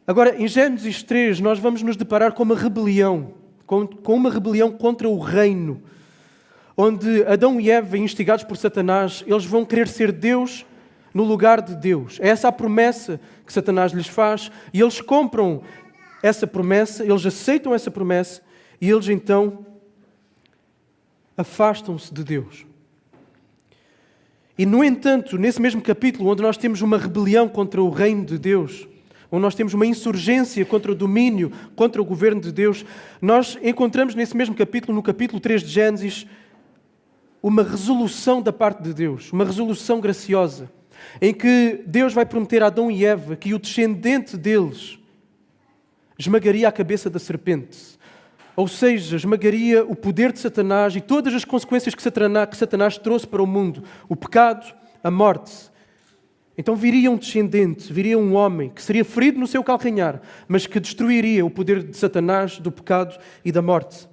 Agora, em Gênesis 3, nós vamos nos deparar com uma rebelião, com uma rebelião contra o reino, onde Adão e Eva, instigados por Satanás, eles vão querer ser Deus no lugar de Deus. É essa a promessa que Satanás lhes faz, e eles compram essa promessa, eles aceitam essa promessa, e eles então afastam-se de Deus. E, no entanto, nesse mesmo capítulo, onde nós temos uma rebelião contra o reino de Deus, onde nós temos uma insurgência contra o domínio, contra o governo de Deus, nós encontramos nesse mesmo capítulo, no capítulo 3 de Gênesis, uma resolução da parte de Deus, uma resolução graciosa, em que Deus vai prometer a Adão e Eva que o descendente deles esmagaria a cabeça da serpente. Ou seja, esmagaria o poder de Satanás e todas as consequências que Satanás trouxe para o mundo. O pecado, a morte. Então viria um descendente, viria um homem que seria ferido no seu calcanhar, mas que destruiria o poder de Satanás, do pecado e da morte.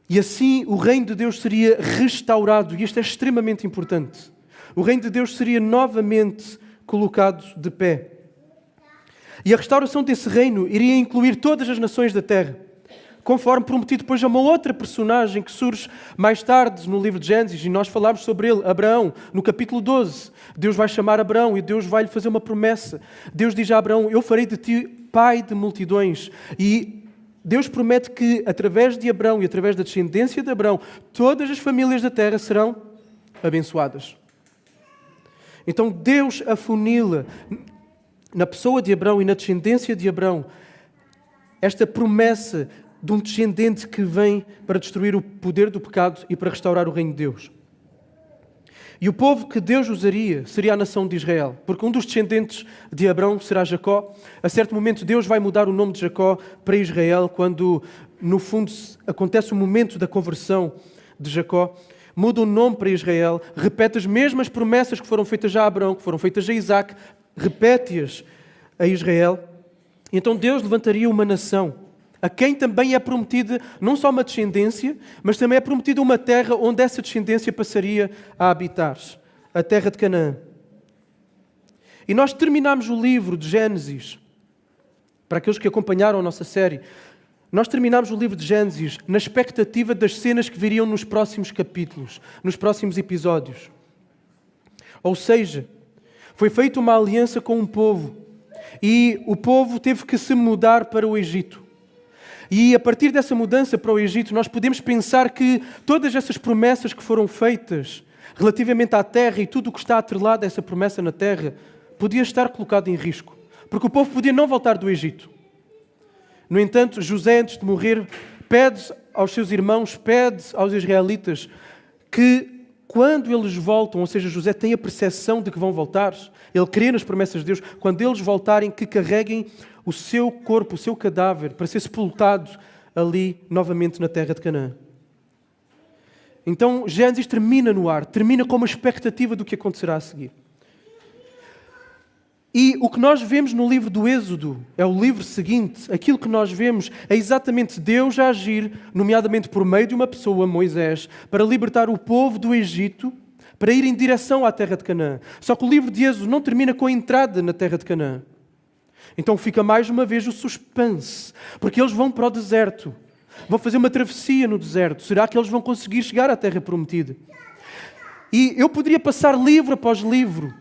E assim o reino de Deus seria restaurado, e isto é extremamente importante. O reino de Deus seria novamente colocado de pé. E a restauração desse reino iria incluir todas as nações da terra, conforme prometido depois a uma outra personagem que surge mais tarde no livro de Gênesis, e nós falámos sobre ele, Abraão, no capítulo 12. Deus vai chamar Abraão e Deus vai lhe fazer uma promessa. Deus diz a Abraão: eu farei de ti pai de multidões. E Deus promete que através de Abraão e através da descendência de Abraão, todas as famílias da terra serão abençoadas. Então Deus afunila na pessoa de Abraão e na descendência de Abraão esta promessa de um descendente que vem para destruir o poder do pecado e para restaurar o reino de Deus. E o povo que Deus usaria seria a nação de Israel, porque um dos descendentes de Abraão será Jacó. A certo momento Deus vai mudar o nome de Jacó para Israel, quando no fundo acontece o momento da conversão de Jacó. Muda o nome para Israel, repete as mesmas promessas que foram feitas a Abraão, que foram feitas a Isaac, repete-as a Israel. E então Deus levantaria uma nação a quem também é prometida não só uma descendência, mas também é prometida uma terra onde essa descendência passaria a habitar, a terra de Canaã. E nós terminamos o livro de Gênesis, para aqueles que acompanharam a nossa série, nós terminamos o livro de Gênesis na expectativa das cenas que viriam nos próximos capítulos, nos próximos episódios. Ou seja, foi feita uma aliança com um povo, e o povo teve que se mudar para o Egito. E a partir dessa mudança para o Egito, nós podemos pensar que todas essas promessas que foram feitas relativamente à terra e tudo o que está atrelado a essa promessa na terra, podia estar colocado em risco. Porque o povo podia não voltar do Egito. No entanto, José, antes de morrer, pede aos seus irmãos, pede aos israelitas que quando eles voltam, ou seja, José tem a percepção de que vão voltar, ele crê nas promessas de Deus, quando eles voltarem, que carreguem o seu corpo, o seu cadáver, para ser sepultado ali novamente na terra de Canaã. Então, Gênesis termina no ar, termina com uma expectativa do que acontecerá a seguir. E o que nós vemos no livro do Êxodo, é o livro seguinte, aquilo que nós vemos é exatamente Deus a agir, nomeadamente por meio de uma pessoa, Moisés, para libertar o povo do Egito, para ir em direção à terra de Canaã. Só que o livro de Êxodo não termina com a entrada na terra de Canaã. Então fica mais uma vez o suspense, porque eles vão para o deserto, vão fazer uma travessia no deserto. Será que eles vão conseguir chegar à terra prometida? E eu poderia passar livro após livro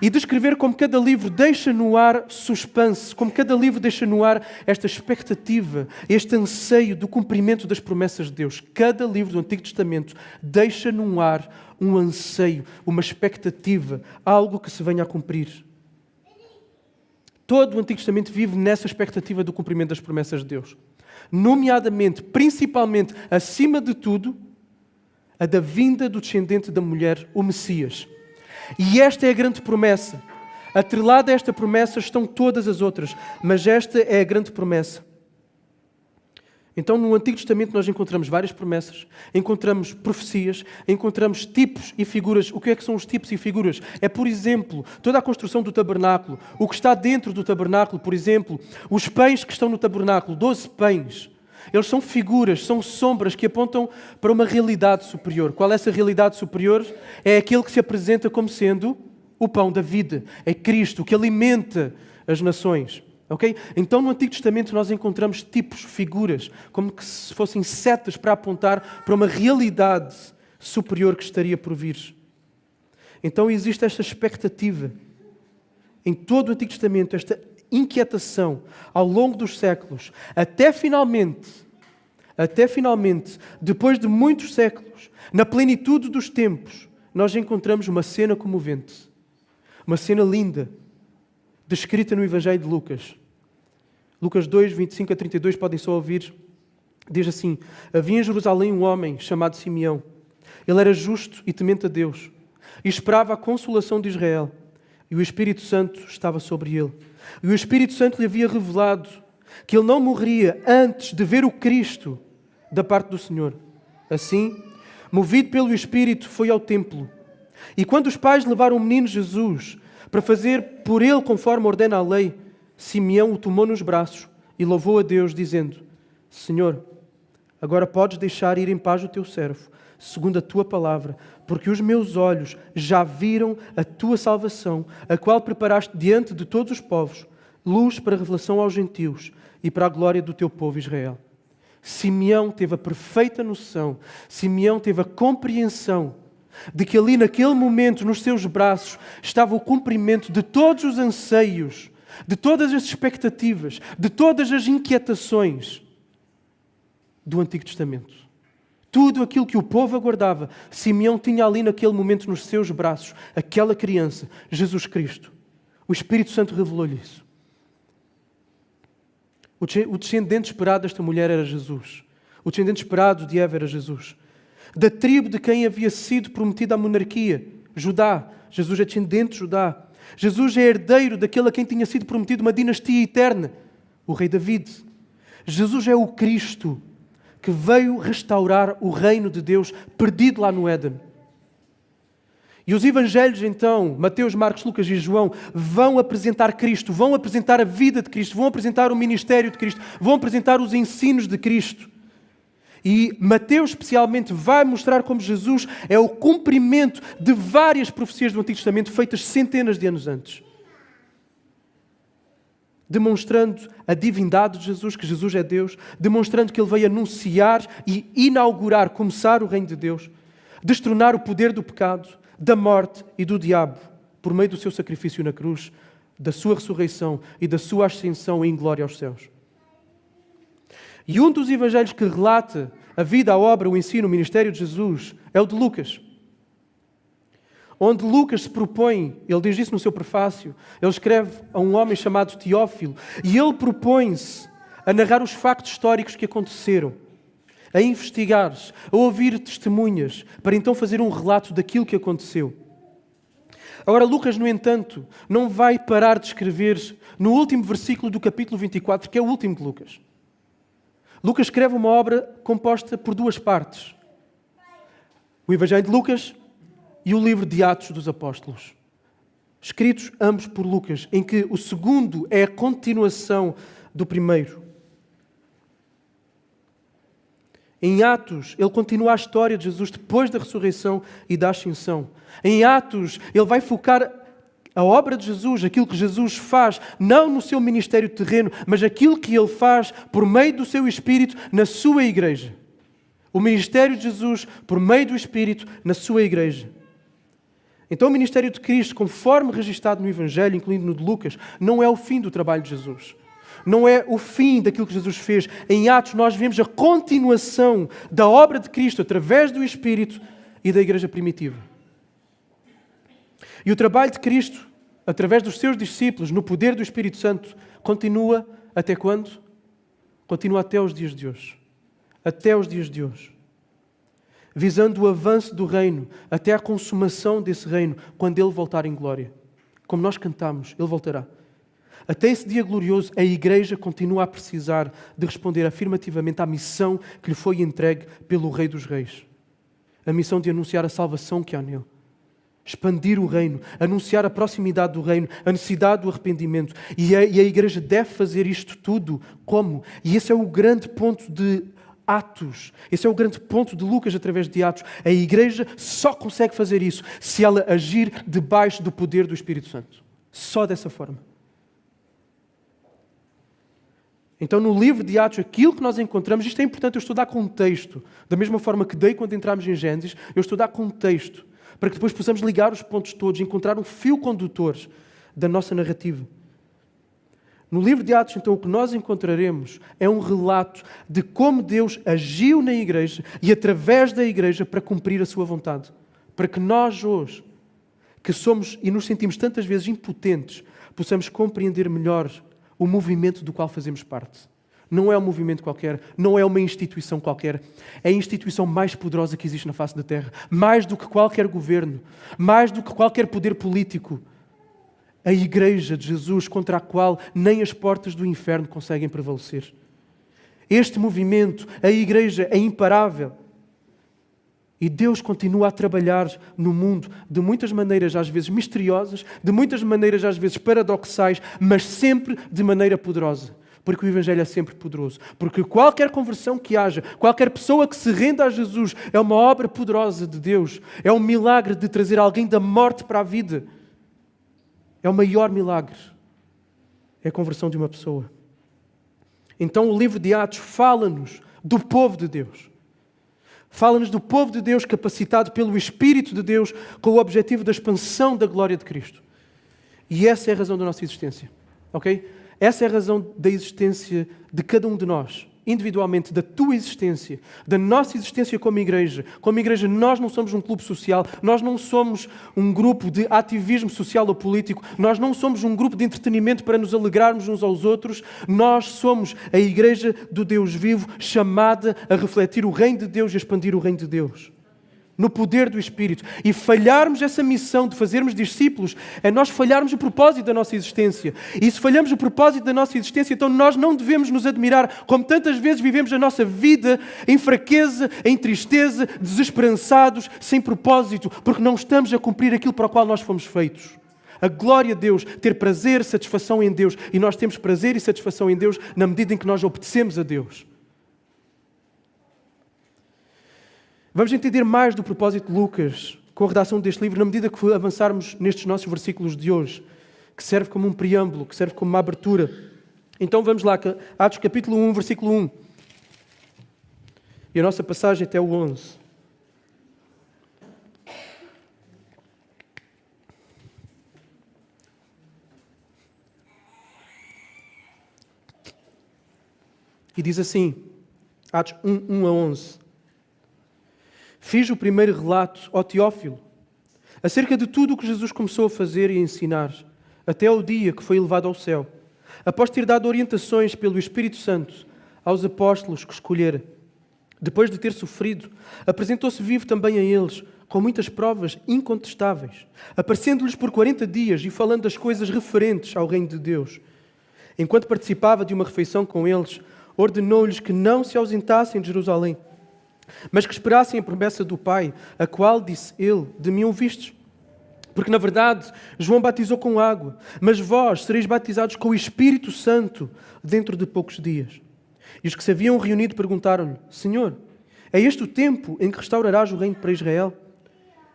e descrever como cada livro deixa no ar suspense, como cada livro deixa no ar esta expectativa, este anseio do cumprimento das promessas de Deus. Cada livro do Antigo Testamento deixa no ar um anseio, uma expectativa, algo que se venha a cumprir. Todo o Antigo Testamento vive nessa expectativa do cumprimento das promessas de Deus. Nomeadamente, principalmente, acima de tudo, a da vinda do descendente da mulher, o Messias. E esta é a grande promessa. Atrelada a esta promessa estão todas as outras, mas esta é a grande promessa. Então, no Antigo Testamento nós encontramos várias promessas, encontramos profecias, encontramos tipos e figuras. O que é que são os tipos e figuras? É, por exemplo, toda a construção do tabernáculo, o que está dentro do tabernáculo, por exemplo, os pães que estão no tabernáculo, 12 pães. Eles são figuras, são sombras que apontam para uma realidade superior. Qual é essa realidade superior? É aquele que se apresenta como sendo o pão da vida. É Cristo, que alimenta as nações. Okay? Então, no Antigo Testamento, nós encontramos tipos, figuras, como que se fossem setas para apontar para uma realidade superior que estaria por vir. Então, existe esta expectativa em todo o Antigo Testamento, esta inquietação ao longo dos séculos, até finalmente, depois de muitos séculos, na plenitude dos tempos, nós encontramos uma cena comovente, uma cena linda, descrita no Evangelho de Lucas. Lucas 2, 25 a 32, podem só ouvir. Diz assim: havia em Jerusalém um homem chamado Simeão. Ele era justo e temente a Deus e esperava a consolação de Israel. E o Espírito Santo estava sobre ele. E o Espírito Santo lhe havia revelado que ele não morreria antes de ver o Cristo da parte do Senhor. Assim, movido pelo Espírito, foi ao templo. E quando os pais levaram o menino Jesus para fazer por ele conforme ordena a lei, Simeão o tomou nos braços e louvou a Deus, dizendo: Senhor, agora podes deixar ir em paz o teu servo, segundo a tua palavra, porque os meus olhos já viram a tua salvação, a qual preparaste diante de todos os povos, luz para a revelação aos gentios e para a glória do teu povo Israel. Simeão teve a perfeita noção, Simeão teve a compreensão de que ali naquele momento, nos seus braços, estava o cumprimento de todos os anseios, de todas as expectativas, de todas as inquietações do Antigo Testamento. Tudo aquilo que o povo aguardava, Simeão tinha ali naquele momento nos seus braços, aquela criança, Jesus Cristo. O Espírito Santo revelou-lhe isso. O descendente esperado desta mulher era Jesus. O descendente esperado de Eva era Jesus. Da tribo de quem havia sido prometida a monarquia, Judá. Jesus é descendente de Judá. Jesus é herdeiro daquele a quem tinha sido prometido uma dinastia eterna, o rei David. Jesus é o Cristo que veio restaurar o reino de Deus perdido lá no Éden. E os evangelhos, então, Mateus, Marcos, Lucas e João, vão apresentar Cristo, vão apresentar a vida de Cristo, vão apresentar o ministério de Cristo, vão apresentar os ensinos de Cristo. E Mateus, especialmente, vai mostrar como Jesus é o cumprimento de várias profecias do Antigo Testamento feitas centenas de anos antes. Demonstrando a divindade de Jesus, que Jesus é Deus, demonstrando que Ele veio anunciar e inaugurar, começar o reino de Deus, destronar o poder do pecado, da morte e do diabo, por meio do seu sacrifício na cruz, da sua ressurreição e da sua ascensão em glória aos céus. E um dos evangelhos que relata a vida, a obra, o ensino, o ministério de Jesus é o de Lucas. Onde Lucas se propõe, ele diz isso no seu prefácio, ele escreve a um homem chamado Teófilo, e ele propõe-se a narrar os factos históricos que aconteceram, a investigar, a ouvir testemunhas, para então fazer um relato daquilo que aconteceu. Agora, Lucas, no entanto, não vai parar de escrever no último versículo do capítulo 24, que é o último de Lucas. Lucas escreve uma obra composta por duas partes. O Evangelho de Lucas e o livro de Atos dos Apóstolos. Escritos ambos por Lucas, em que o segundo é a continuação do primeiro. Em Atos, ele continua a história de Jesus depois da ressurreição e da ascensão. Em Atos, ele vai focar a obra de Jesus, aquilo que Jesus faz, não no seu ministério terreno, mas aquilo que Ele faz por meio do seu Espírito na sua igreja. O ministério de Jesus por meio do Espírito na sua igreja. Então o ministério de Cristo, conforme registado no Evangelho, incluindo no de Lucas, não é o fim do trabalho de Jesus. Não é o fim daquilo que Jesus fez. Em Atos nós vemos a continuação da obra de Cristo através do Espírito e da igreja primitiva. E o trabalho de Cristo, através dos seus discípulos, no poder do Espírito Santo, continua até quando? Continua até os dias de hoje. Até os dias de hoje. Visando o avanço do reino, até a consumação desse reino, quando Ele voltar em glória. Como nós cantamos, Ele voltará. Até esse dia glorioso, a Igreja continua a precisar de responder afirmativamente à missão que lhe foi entregue pelo Rei dos Reis. A missão de anunciar a salvação que há nele. Expandir o reino, anunciar a proximidade do reino, a necessidade do arrependimento. E a Igreja deve fazer isto tudo. Como? E esse é o grande ponto de Atos. Esse é o grande ponto de Lucas através de Atos. A Igreja só consegue fazer isso se ela agir debaixo do poder do Espírito Santo. Só dessa forma. Então, no livro de Atos, aquilo que nós encontramos, isto é importante, eu estou a dar contexto. Da mesma forma que dei quando entramos em Gênesis, eu estou a dar contexto, para que depois possamos ligar os pontos todos, encontrar um fio condutor da nossa narrativa. No livro de Atos, então, o que nós encontraremos é um relato de como Deus agiu na igreja e através da igreja para cumprir a sua vontade. Para que nós hoje, que somos e nos sentimos tantas vezes impotentes, possamos compreender melhor o movimento do qual fazemos parte. Não é um movimento qualquer, não é uma instituição qualquer. É a instituição mais poderosa que existe na face da Terra. Mais do que qualquer governo, mais do que qualquer poder político. A Igreja de Jesus, contra a qual nem as portas do inferno conseguem prevalecer. Este movimento, a Igreja, é imparável. E Deus continua a trabalhar no mundo de muitas maneiras, às vezes misteriosas, de muitas maneiras, às vezes paradoxais, mas sempre de maneira poderosa. Porque o Evangelho é sempre poderoso. Porque qualquer conversão que haja, qualquer pessoa que se renda a Jesus, é uma obra poderosa de Deus. É um milagre de trazer alguém da morte para a vida. É o maior milagre. É a conversão de uma pessoa. Então o livro de Atos fala-nos do povo de Deus. Fala-nos do povo de Deus capacitado pelo Espírito de Deus com o objetivo da expansão da glória de Cristo. E essa é a razão da nossa existência. Ok? Essa é a razão da existência de cada um de nós. Individualmente, da tua existência, da nossa existência como igreja. Como igreja, nós não somos um clube social, nós não somos um grupo de ativismo social ou político, nós não somos um grupo de entretenimento para nos alegrarmos uns aos outros, nós somos a igreja do Deus vivo, chamada a refletir o reino de Deus e a expandir o reino de Deus. No poder do Espírito. E falharmos essa missão de fazermos discípulos é nós falharmos o propósito da nossa existência. E se falhamos o propósito da nossa existência, então nós não devemos nos admirar como tantas vezes vivemos a nossa vida em fraqueza, em tristeza, desesperançados, sem propósito, porque não estamos a cumprir aquilo para o qual nós fomos feitos. A glória a Deus, ter prazer, satisfação em Deus. E nós temos prazer e satisfação em Deus na medida em que nós obedecemos a Deus. Vamos entender mais do propósito de Lucas com a redação deste livro na medida que avançarmos nestes nossos versículos de hoje, que serve como um preâmbulo, que serve como uma abertura. Então vamos lá, Atos capítulo 1, versículo 1. E a nossa passagem até o 11. E diz assim, Atos 1, 1 a 11. Fiz o primeiro relato ao Teófilo, acerca de tudo o que Jesus começou a fazer e a ensinar, até ao dia que foi elevado ao céu, após ter dado orientações pelo Espírito Santo aos apóstolos que escolhera. Depois de ter sofrido, apresentou-se vivo também a eles, com muitas provas incontestáveis, aparecendo-lhes por 40 dias e falando das coisas referentes ao reino de Deus. Enquanto participava de uma refeição com eles, ordenou-lhes que não se ausentassem de Jerusalém, mas que esperassem a promessa do Pai, a qual, disse ele, de mim ouvistes. Porque, na verdade, João batizou com água, mas vós sereis batizados com o Espírito Santo dentro de poucos dias. E os que se haviam reunido perguntaram-lhe, Senhor, é este o tempo em que restaurarás o reino para Israel?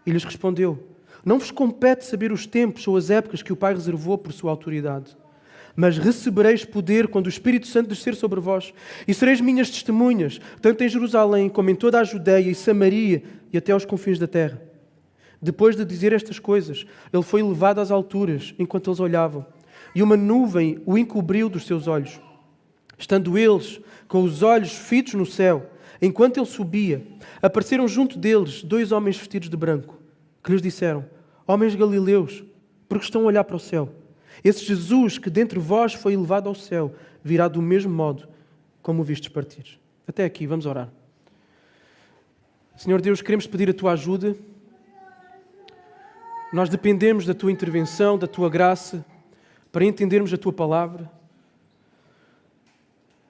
E lhes respondeu, não vos compete saber os tempos ou as épocas que o Pai reservou por sua autoridade. Mas recebereis poder quando o Espírito Santo descer sobre vós, e sereis minhas testemunhas, tanto em Jerusalém como em toda a Judeia e Samaria e até aos confins da terra. Depois de dizer estas coisas, ele foi levado às alturas, enquanto eles olhavam, e uma nuvem o encobriu dos seus olhos. Estando eles com os olhos fitos no céu, enquanto ele subia, apareceram junto deles 2 homens vestidos de branco, que lhes disseram, homens galileus, porque estão a olhar para o céu? Esse Jesus que dentre vós foi elevado ao céu, virá do mesmo modo como o vistes partir. Até aqui, vamos orar. Senhor Deus, queremos pedir a Tua ajuda. Nós dependemos da Tua intervenção, da Tua graça, para entendermos a Tua palavra.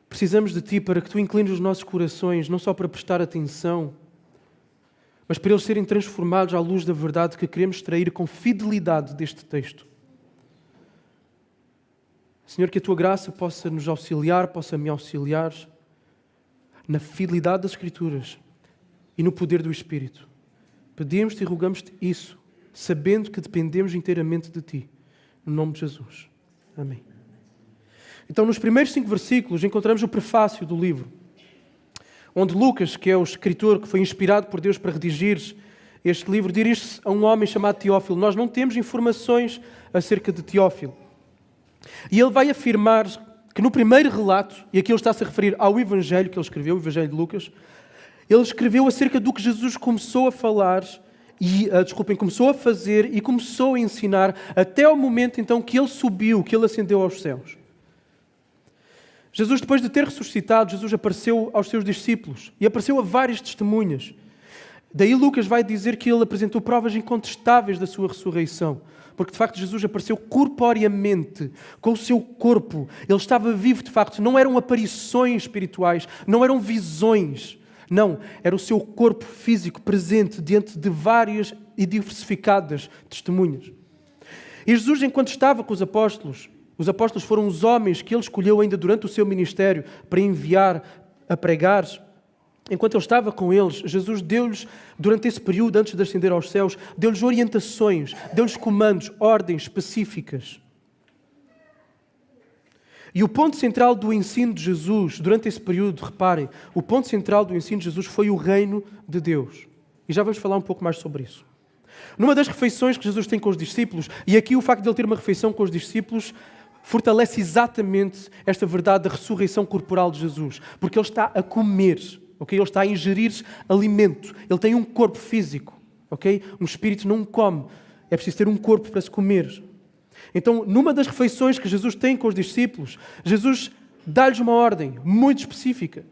Precisamos de Ti para que Tu inclines os nossos corações, não só para prestar atenção, mas para eles serem transformados à luz da verdade que queremos extrair com fidelidade deste texto. Senhor, que a Tua graça possa nos auxiliar, possa me auxiliar na fidelidade das Escrituras e no poder do Espírito. Pedimos-te e rogamos-te isso, sabendo que dependemos inteiramente de Ti. No nome de Jesus. Amém. Então, nos primeiros 5 versículos, encontramos o prefácio do livro, onde Lucas, que é o escritor que foi inspirado por Deus para redigir este livro, dirige-se a um homem chamado Teófilo. Nós não temos informações acerca de Teófilo. E ele vai afirmar que no primeiro relato, e aqui ele está-se a referir ao Evangelho que ele escreveu, o Evangelho de Lucas, ele escreveu acerca do que Jesus começou a falar, começou a fazer e começou a ensinar até ao momento então que ele subiu, que ele ascendeu aos céus. Jesus, depois de ter ressuscitado, Jesus apareceu aos seus discípulos e apareceu a várias testemunhas. Daí Lucas vai dizer que ele apresentou provas incontestáveis da sua ressurreição, porque de facto Jesus apareceu corporeamente, com o seu corpo. Ele estava vivo de facto, não eram aparições espirituais, não eram visões. Não, era o seu corpo físico presente diante de várias e diversificadas testemunhas. E Jesus, enquanto estava com os apóstolos foram os homens que ele escolheu ainda durante o seu ministério para enviar a pregar. Enquanto ele estava com eles, Jesus deu-lhes, durante esse período, antes de ascender aos céus, deu-lhes orientações, deu-lhes comandos, ordens específicas. E o ponto central do ensino de Jesus, durante esse período, reparem, o ponto central do ensino de Jesus foi o reino de Deus. E já vamos falar um pouco mais sobre isso. Numa das refeições que Jesus tem com os discípulos, e aqui o facto de ele ter uma refeição com os discípulos, fortalece exatamente esta verdade da ressurreição corporal de Jesus. Porque ele está a comer, okay? Ele está a ingerir alimento. Ele tem um corpo físico. Okay? Um espírito não come. É preciso ter um corpo para se comer. Então, numa das refeições que Jesus tem com os discípulos, Jesus dá-lhes uma ordem muito específica.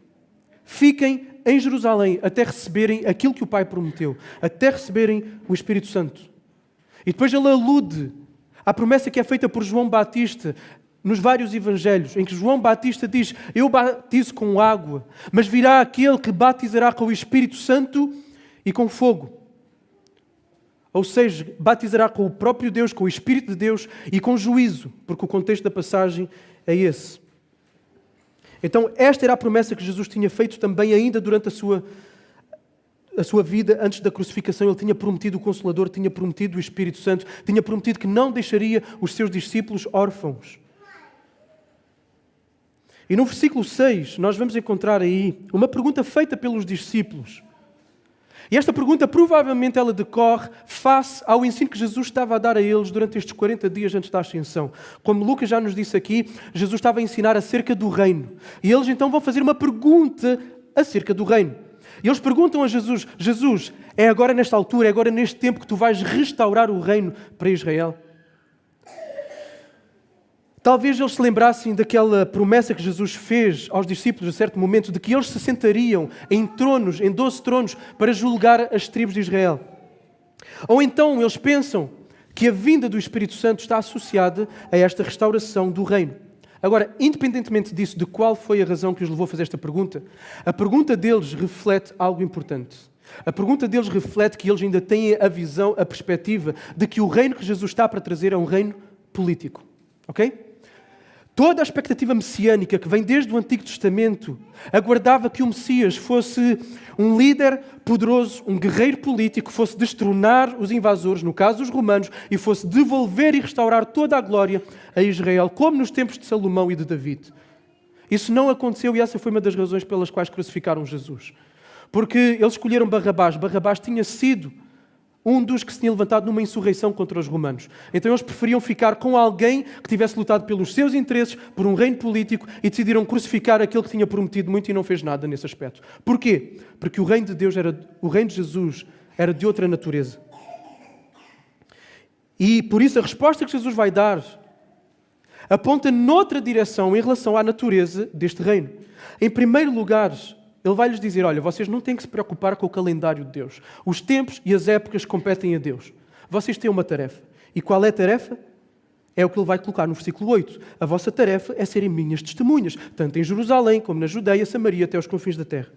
Fiquem em Jerusalém até receberem aquilo que o Pai prometeu, até receberem o Espírito Santo. E depois ele alude à promessa que é feita por João Batista nos vários evangelhos, em que João Batista diz: eu batizo com água, mas virá aquele que batizará com o Espírito Santo e com fogo. Ou seja, batizará com o próprio Deus, com o Espírito de Deus e com juízo, porque o contexto da passagem é esse. Então, esta era a promessa que Jesus tinha feito também ainda durante a sua vida, antes da crucificação. Ele tinha prometido o Consolador, tinha prometido o Espírito Santo, tinha prometido que não deixaria os seus discípulos órfãos. E no versículo 6, nós vamos encontrar aí uma pergunta feita pelos discípulos. E esta pergunta, provavelmente, ela decorre face ao ensino que Jesus estava a dar a eles durante estes 40 dias antes da ascensão. Como Lucas já nos disse aqui, Jesus estava a ensinar acerca do reino. E eles então vão fazer uma pergunta acerca do reino. E eles perguntam a Jesus: Jesus, é agora nesta altura, é agora neste tempo que tu vais restaurar o reino para Israel? Talvez eles se lembrassem daquela promessa que Jesus fez aos discípulos a certo momento, de que eles se sentariam em tronos, em 12 tronos, para julgar as tribos de Israel. Ou então eles pensam que a vinda do Espírito Santo está associada a esta restauração do reino. Agora, independentemente disso, de qual foi a razão que os levou a fazer esta pergunta, a pergunta deles reflete algo importante. A pergunta deles reflete que eles ainda têm a visão, a perspectiva de que o reino que Jesus está para trazer é um reino político. Ok? Toda a expectativa messiânica que vem desde o Antigo Testamento aguardava que o Messias fosse um líder poderoso, um guerreiro político, fosse destronar os invasores, no caso os romanos, e fosse devolver e restaurar toda a glória a Israel, como nos tempos de Salomão e de David. Isso não aconteceu e essa foi uma das razões pelas quais crucificaram Jesus. Porque eles escolheram Barrabás. Barrabás tinha sido um dos que se tinha levantado numa insurreição contra os romanos. Então eles preferiam ficar com alguém que tivesse lutado pelos seus interesses, por um reino político, e decidiram crucificar aquele que tinha prometido muito e não fez nada nesse aspecto. Porquê? Porque o reino de Deus, o reino de Jesus, era de outra natureza. E por isso a resposta que Jesus vai dar aponta noutra direção em relação à natureza deste reino. Em primeiro lugar, ele vai lhes dizer: olha, vocês não têm que se preocupar com o calendário de Deus. Os tempos e as épocas competem a Deus. Vocês têm uma tarefa. E qual é a tarefa? É o que ele vai colocar no versículo 8. A vossa tarefa é serem minhas testemunhas, tanto em Jerusalém como na Judeia, Samaria, até aos confins da terra.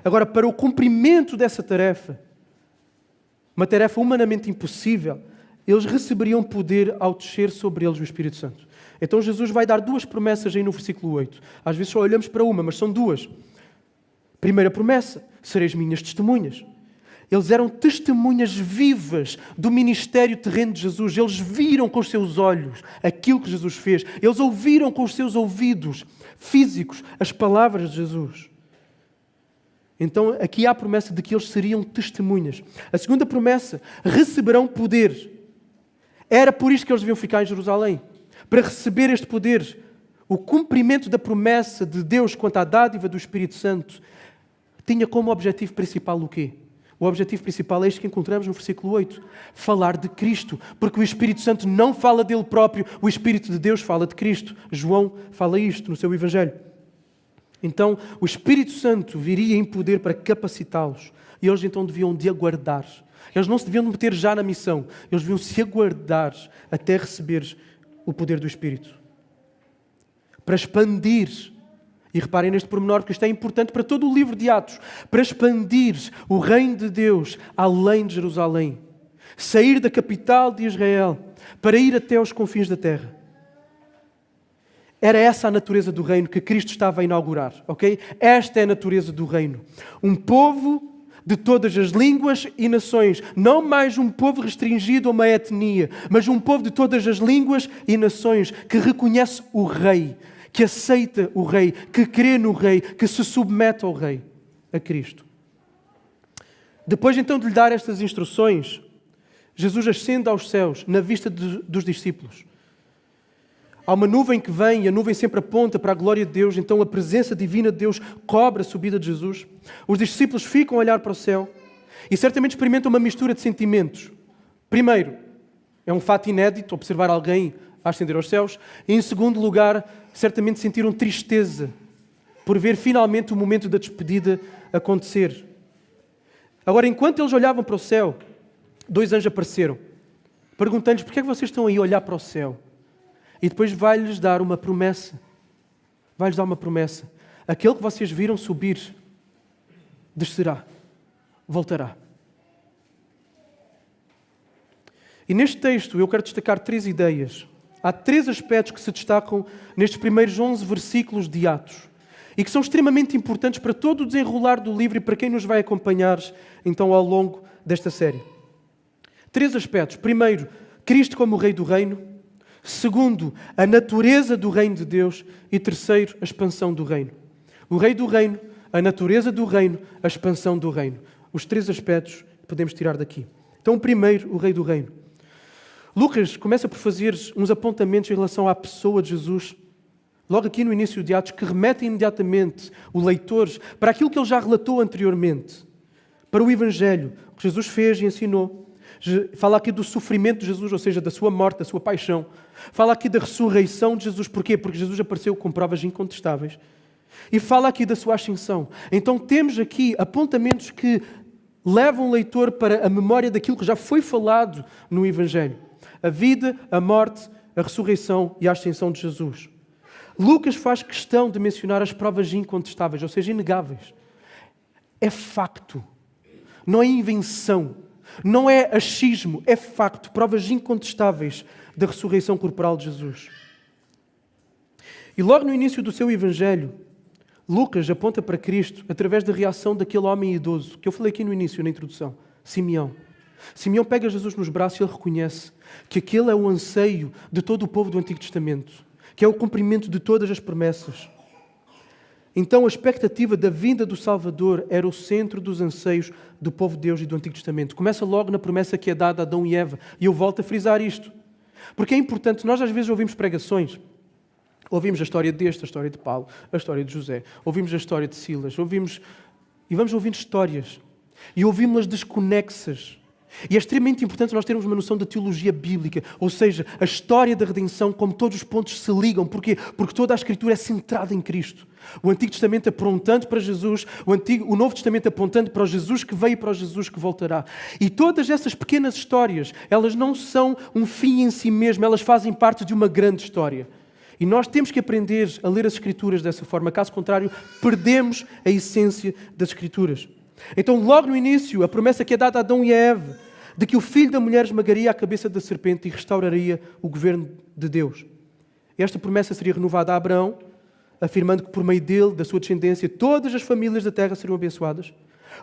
Agora, para o cumprimento dessa tarefa, uma tarefa humanamente impossível, eles receberiam poder ao descer sobre eles o Espírito Santo. Então Jesus vai dar duas promessas aí no versículo 8. Às vezes só olhamos para uma, mas são duas. Primeira promessa: sereis minhas testemunhas. Eles eram testemunhas vivas do ministério terreno de Jesus. Eles viram com os seus olhos aquilo que Jesus fez. Eles ouviram com os seus ouvidos físicos as palavras de Jesus. Então, aqui há a promessa de que eles seriam testemunhas. A segunda promessa, receberão poder. Era por isto que eles deviam ficar em Jerusalém. Para receber este poder, o cumprimento da promessa de Deus quanto à dádiva do Espírito Santo tinha como objetivo principal o quê? O objetivo principal é este que encontramos no versículo 8. Falar de Cristo. Porque o Espírito Santo não fala dele próprio, o Espírito de Deus fala de Cristo. João fala isto no seu Evangelho. Então, o Espírito Santo viria em poder para capacitá-los. E eles então deviam de aguardar. Eles não se deviam meter já na missão. Eles deviam se aguardar até receber o poder do Espírito. Para expandir. E reparem neste pormenor, porque isto é importante para todo o livro de Atos. Para expandir o reino de Deus além de Jerusalém. Sair da capital de Israel para ir até aos confins da terra. Era essa a natureza do reino que Cristo estava a inaugurar, ok? Esta é a natureza do reino. Um povo de todas as línguas e nações. Não mais um povo restringido a uma etnia, mas um povo de todas as línguas e nações que reconhece o Rei, que aceita o Rei, que crê no Rei, que se submete ao Rei, a Cristo. Depois então de lhe dar estas instruções, Jesus ascende aos céus na vista dos discípulos. Há uma nuvem que vem e a nuvem sempre aponta para a glória de Deus, então a presença divina de Deus cobre a subida de Jesus. Os discípulos ficam a olhar para o céu e certamente experimentam uma mistura de sentimentos. Primeiro, é um fato inédito observar alguém a ascender aos céus. E em segundo lugar, certamente sentiram tristeza por ver finalmente o momento da despedida acontecer. Agora, enquanto eles olhavam para o céu, dois anjos apareceram, perguntando-lhes: porquê é que vocês estão aí a olhar para o céu? E depois vai-lhes dar uma promessa. Vai-lhes dar uma promessa. Aquele que vocês viram subir, descerá, voltará. E neste texto eu quero destacar 3 ideias. Há 3 aspectos que se destacam nestes primeiros 11 versículos de Atos e que são extremamente importantes para todo o desenrolar do livro e para quem nos vai acompanhar então ao longo desta série. 3 aspectos. Primeiro, Cristo como o Rei do Reino. Segundo, a natureza do reino de Deus. E terceiro, a expansão do reino. O Rei do Reino, a natureza do reino, a expansão do reino. Os 3 aspectos que podemos tirar daqui. Então, primeiro, o Rei do Reino. Lucas começa por fazer uns apontamentos em relação à pessoa de Jesus, logo aqui no início de Atos, que remetem imediatamente o leitor para aquilo que ele já relatou anteriormente, para o Evangelho, o que Jesus fez e ensinou. Fala aqui do sofrimento de Jesus, ou seja, da sua morte, da sua paixão. Fala aqui da ressurreição de Jesus. Porquê? Porque Jesus apareceu com provas incontestáveis. E fala aqui da sua ascensão. Então temos aqui apontamentos que levam o leitor para a memória daquilo que já foi falado no Evangelho. A vida, a morte, a ressurreição e a ascensão de Jesus. Lucas faz questão de mencionar as provas incontestáveis, ou seja, inegáveis. É facto. Não é invenção. Não é achismo, é facto, provas incontestáveis da ressurreição corporal de Jesus. E logo no início do seu Evangelho, Lucas aponta para Cristo através da reação daquele homem idoso, que eu falei aqui no início, na introdução, Simeão. Simeão pega Jesus nos braços e ele reconhece que aquele é o anseio de todo o povo do Antigo Testamento, que é o cumprimento de todas as promessas. Então a expectativa da vinda do Salvador era o centro dos anseios do povo de Deus e do Antigo Testamento. Começa logo na promessa que é dada a Adão e Eva. E eu volto a frisar isto. Porque é importante, nós às vezes ouvimos pregações. Ouvimos a história deste, a história de Paulo, a história de José. Ouvimos a história de Silas. E vamos ouvindo histórias. E ouvimos-las desconexas. E é extremamente importante nós termos uma noção da teologia bíblica, ou seja, a história da redenção, como todos os pontos se ligam. Porquê? Porque toda a Escritura é centrada em Cristo. O Antigo Testamento apontando para Jesus, o Novo Testamento apontando para o Jesus que veio e para o Jesus que voltará. E todas essas pequenas histórias, elas não são um fim em si mesmo, elas fazem parte de uma grande história. E nós temos que aprender a ler as Escrituras dessa forma, caso contrário, perdemos a essência das Escrituras. Então, logo no início, a promessa que é dada a Adão e a Eva, de que o filho da mulher esmagaria a cabeça da serpente e restauraria o governo de Deus. Esta promessa seria renovada a Abraão, afirmando que por meio dele, da sua descendência, todas as famílias da terra seriam abençoadas.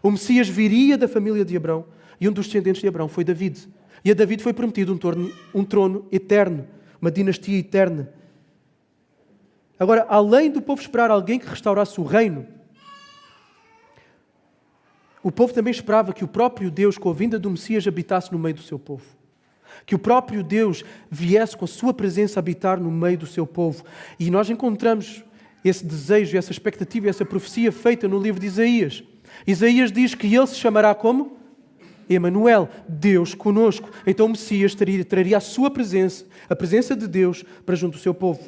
O Messias viria da família de Abraão e um dos descendentes de Abraão foi David. E a David foi prometido um trono eterno, uma dinastia eterna. Agora, além do povo esperar alguém que restaurasse o reino, o povo também esperava que o próprio Deus, com a vinda do Messias, habitasse no meio do seu povo. Que o próprio Deus viesse com a sua presença habitar no meio do seu povo. E nós encontramos esse desejo, essa expectativa, essa profecia feita no livro de Isaías. Isaías diz que ele se chamará como? Emanuel, Deus conosco. Então o Messias traria a sua presença, a presença de Deus para junto do seu povo.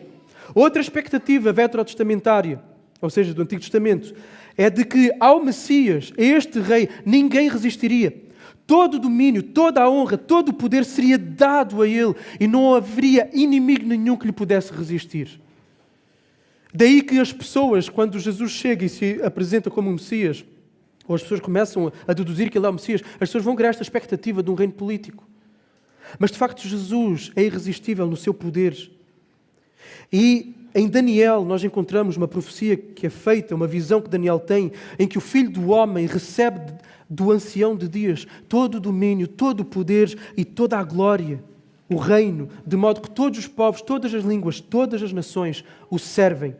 Outra expectativa veterotestamentária, ou seja, do Antigo Testamento, é de que ao Messias, a este rei, ninguém resistiria. Todo o domínio, toda a honra, todo o poder seria dado a ele e não haveria inimigo nenhum que lhe pudesse resistir. Daí que as pessoas, quando Jesus chega e se apresenta como um Messias, ou as pessoas começam a deduzir que ele é o Messias, as pessoas vão criar esta expectativa de um reino político. Mas, de facto, Jesus é irresistível no seu poder. E em Daniel nós encontramos uma profecia que é feita, uma visão que Daniel tem, em que o Filho do Homem recebe do ancião de dias todo o domínio, todo o poder e toda a glória, o reino, de modo que todos os povos, todas as línguas, todas as nações o servem.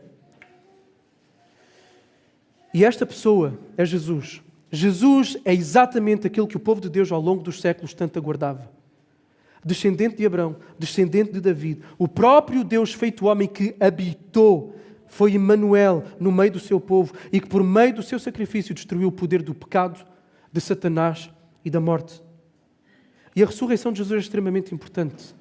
E esta pessoa é Jesus. Jesus é exatamente aquele que o povo de Deus ao longo dos séculos tanto aguardava. Descendente de Abraão, descendente de David, o próprio Deus feito homem que habitou, foi Emanuel no meio do seu povo e que por meio do seu sacrifício destruiu o poder do pecado, de Satanás e da morte. E a ressurreição de Jesus é extremamente importante.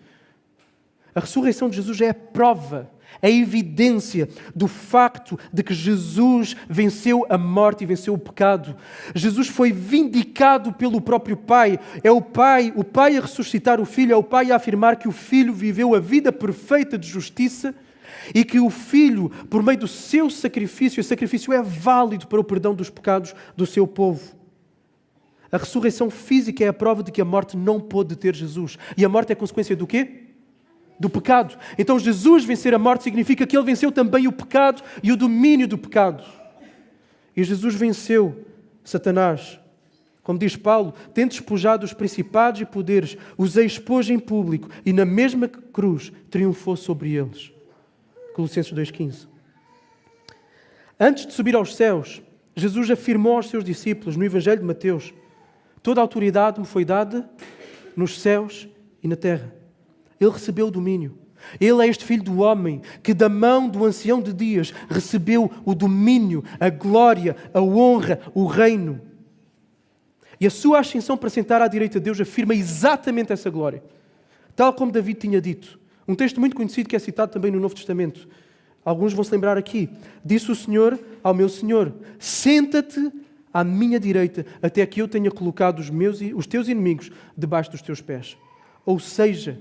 A ressurreição de Jesus é a prova, a evidência do facto de que Jesus venceu a morte e venceu o pecado. Jesus foi vindicado pelo próprio Pai. É o Pai a ressuscitar o Filho, é o Pai a afirmar que o Filho viveu a vida perfeita de justiça e que o Filho, por meio do seu sacrifício, o sacrifício é válido para o perdão dos pecados do seu povo. A ressurreição física é a prova de que a morte não pôde deter Jesus. E a morte é consequência do quê? Do pecado. Então Jesus vencer a morte significa que Ele venceu também o pecado e o domínio do pecado. E Jesus venceu Satanás. Como diz Paulo, tendo despojado os principados e poderes, os expôs em público e na mesma cruz triunfou sobre eles. Colossenses 2,15. Antes de subir aos céus, Jesus afirmou aos seus discípulos no Evangelho de Mateus: toda a autoridade me foi dada nos céus e na terra. Ele recebeu o domínio. Ele é este Filho do Homem que da mão do ancião de dias recebeu o domínio, a glória, a honra, o reino. E a sua ascensão para sentar à direita de Deus afirma exatamente essa glória. Tal como David tinha dito. Um texto muito conhecido que é citado também no Novo Testamento. Alguns vão se lembrar aqui. Disse o Senhor ao meu Senhor: senta-te à minha direita até que eu tenha colocado os teus inimigos debaixo dos teus pés. Ou seja,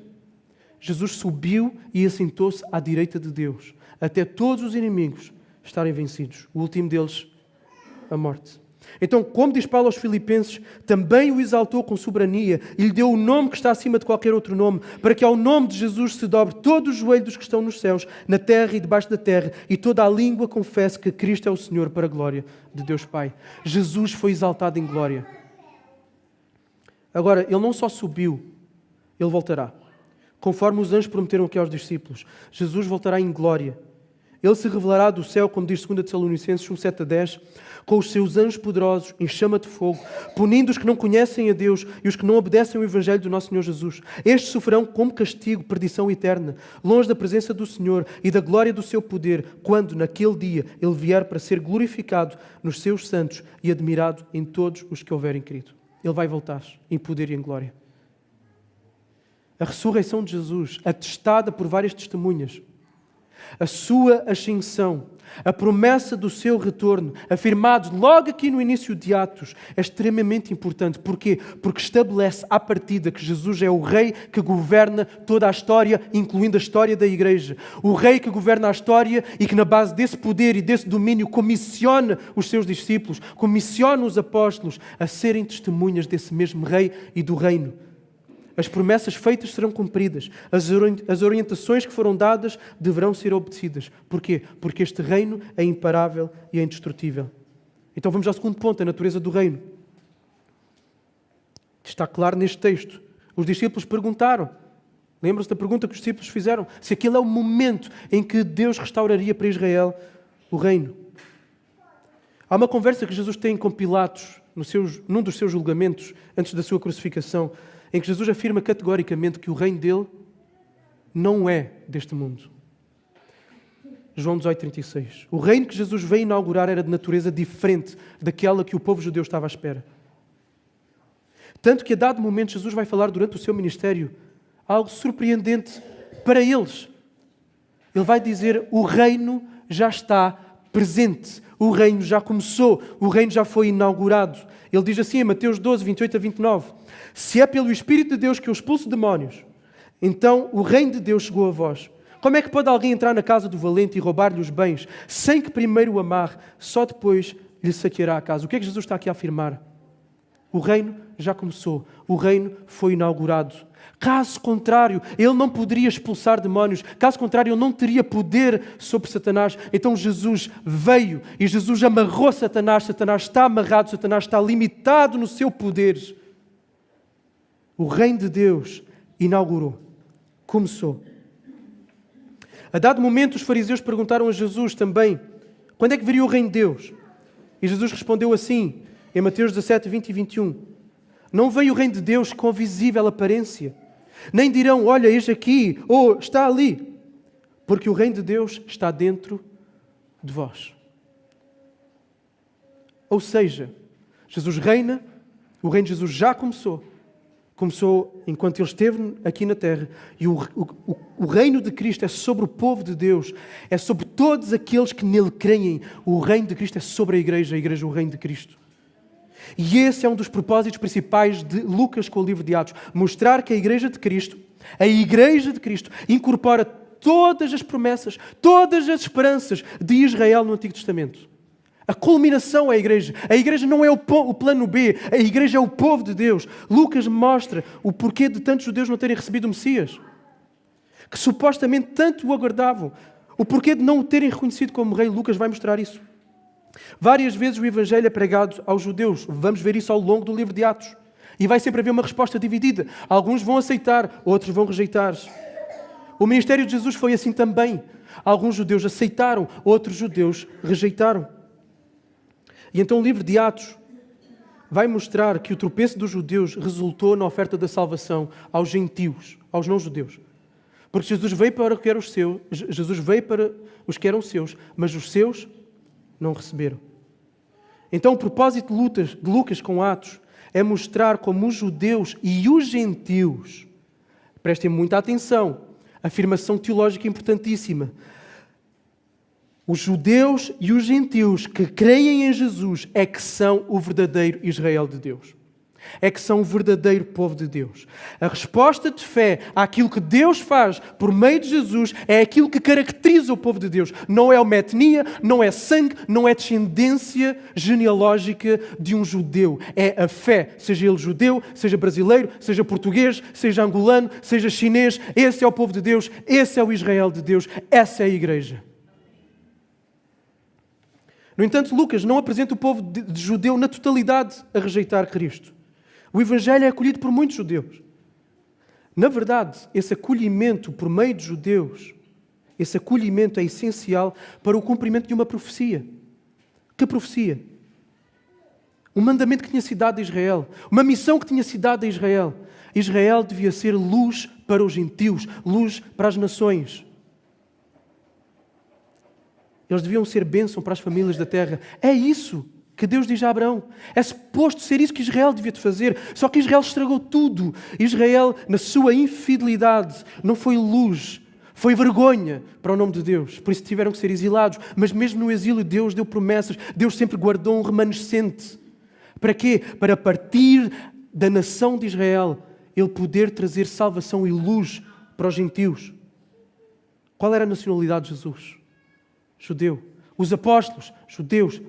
Jesus subiu e assentou-se à direita de Deus, até todos os inimigos estarem vencidos. O último deles, a morte. Então, como diz Paulo aos Filipenses, também o exaltou com soberania e lhe deu o nome que está acima de qualquer outro nome, para que ao nome de Jesus se dobre todo o joelho dos que estão nos céus, na terra e debaixo da terra, e toda a língua confesse que Cristo é o Senhor, para a glória de Deus Pai. Jesus foi exaltado em glória. Agora, Ele não só subiu, Ele voltará. Conforme os anjos prometeram aqui aos discípulos, Jesus voltará em glória. Ele se revelará do céu, como diz 2 Tessalonicenses 1:7-10, com os seus anjos poderosos em chama de fogo, punindo os que não conhecem a Deus e os que não obedecem ao Evangelho do nosso Senhor Jesus. Estes sofrerão como castigo, perdição eterna, longe da presença do Senhor e da glória do seu poder, quando, naquele dia, Ele vier para ser glorificado nos seus santos e admirado em todos os que houverem crido. Ele vai voltar em poder e em glória. A ressurreição de Jesus, atestada por várias testemunhas, a sua ascensão, a promessa do seu retorno, afirmado logo aqui no início de Atos, é extremamente importante. Porquê? Porque estabelece à partida que Jesus é o Rei que governa toda a história, incluindo a história da Igreja. O Rei que governa a história e que na base desse poder e desse domínio comissiona os seus discípulos, comissiona os apóstolos a serem testemunhas desse mesmo Rei e do reino. As promessas feitas serão cumpridas. As orientações que foram dadas deverão ser obedecidas. Porquê? Porque este reino é imparável e é indestrutível. Então vamos ao segundo ponto, a natureza do reino. Está claro neste texto. Os discípulos perguntaram, lembram-se da pergunta que os discípulos fizeram, se aquele é o momento em que Deus restauraria para Israel o reino. Há uma conversa que Jesus tem com Pilatos, num dos seus julgamentos, antes da sua crucificação, em que Jesus afirma categoricamente que o reino dele não é deste mundo. João 18:36. O reino que Jesus veio inaugurar era de natureza diferente daquela que o povo judeu estava à espera. Tanto que a dado momento Jesus vai falar durante o seu ministério algo surpreendente para eles. Ele vai dizer: o reino já está presente, o reino já começou, o reino já foi inaugurado. Ele diz assim em Mateus 12, 28 a 29: se é pelo Espírito de Deus que eu expulso demónios, então o reino de Deus chegou a vós. Como é que pode alguém entrar na casa do valente e roubar-lhe os bens, sem que primeiro o amarre, só depois lhe saqueará a casa? O que é que Jesus está aqui a afirmar? O reino já começou, o reino foi inaugurado. Caso contrário, ele não poderia expulsar demónios. Caso contrário, ele não teria poder sobre Satanás. Então Jesus veio e Jesus amarrou Satanás. Satanás está amarrado, Satanás está limitado no seu poder. O reino de Deus inaugurou, começou. A dado momento, os fariseus perguntaram a Jesus também: quando é que viria o reino de Deus? E Jesus respondeu assim, em Mateus 17, 20 e 21. Não veio o reino de Deus com visível aparência. Nem dirão: olha, eis aqui, ou está ali. Porque o reino de Deus está dentro de vós. Ou seja, Jesus reina, o reino de Jesus já começou. Começou enquanto Ele esteve aqui na terra. E o reino de Cristo é sobre o povo de Deus. É sobre todos aqueles que nele creem. O reino de Cristo é sobre a igreja o reino de Cristo. E esse é um dos propósitos principais de Lucas com o livro de Atos. Mostrar que a igreja de Cristo incorpora todas as promessas, todas as esperanças de Israel no Antigo Testamento. A culminação é a igreja. A igreja não é o plano B. A igreja é o povo de Deus. Lucas mostra o porquê de tantos judeus não terem recebido o Messias, que supostamente tanto o aguardavam. O porquê de não o terem reconhecido como rei. Lucas vai mostrar isso. Várias vezes o Evangelho é pregado aos judeus. Vamos ver isso ao longo do livro de Atos. E vai sempre haver uma resposta dividida. Alguns vão aceitar, outros vão rejeitar. O ministério de Jesus foi assim também. Alguns judeus aceitaram, outros judeus rejeitaram. E então o livro de Atos vai mostrar que o tropeço dos judeus resultou na oferta da salvação aos gentios, aos não-judeus. Porque Jesus veio para os que eram seus, mas os seus não receberam. Então o propósito de Lucas com Atos é mostrar como os judeus e os gentios, prestem muita atenção, afirmação teológica importantíssima, os judeus e os gentios que creem em Jesus é que são o verdadeiro Israel de Deus. É que são o verdadeiro povo de Deus. A resposta de fé àquilo que Deus faz por meio de Jesus é aquilo que caracteriza o povo de Deus. Não é uma etnia, não é sangue, não é descendência genealógica de um judeu. É a fé, seja ele judeu, seja brasileiro, seja português, seja angolano, seja chinês. Esse é o povo de Deus, esse é o Israel de Deus, essa é a igreja. No entanto, Lucas não apresenta o povo de judeu na totalidade a rejeitar Cristo. O Evangelho é acolhido por muitos judeus. Na verdade, esse acolhimento por meio de judeus, esse acolhimento é essencial para o cumprimento de uma profecia. Que profecia? Um mandamento que tinha sido dado a Israel. Uma missão que tinha sido dada a Israel. Israel devia ser luz para os gentios, luz para as nações. Eles deviam ser bênção para as famílias da terra. É isso que Deus diz a Abraão. É suposto ser isso que Israel devia fazer. Só que Israel estragou tudo. Israel, na sua infidelidade, não foi luz, foi vergonha para o nome de Deus. Por isso tiveram que ser exilados. Mas mesmo no exílio, Deus deu promessas. Deus sempre guardou um remanescente. Para quê? Para partir da nação de Israel, Ele poder trazer salvação e luz para os gentios. Qual era a nacionalidade de Jesus? Judeu. Os apóstolos, judeus.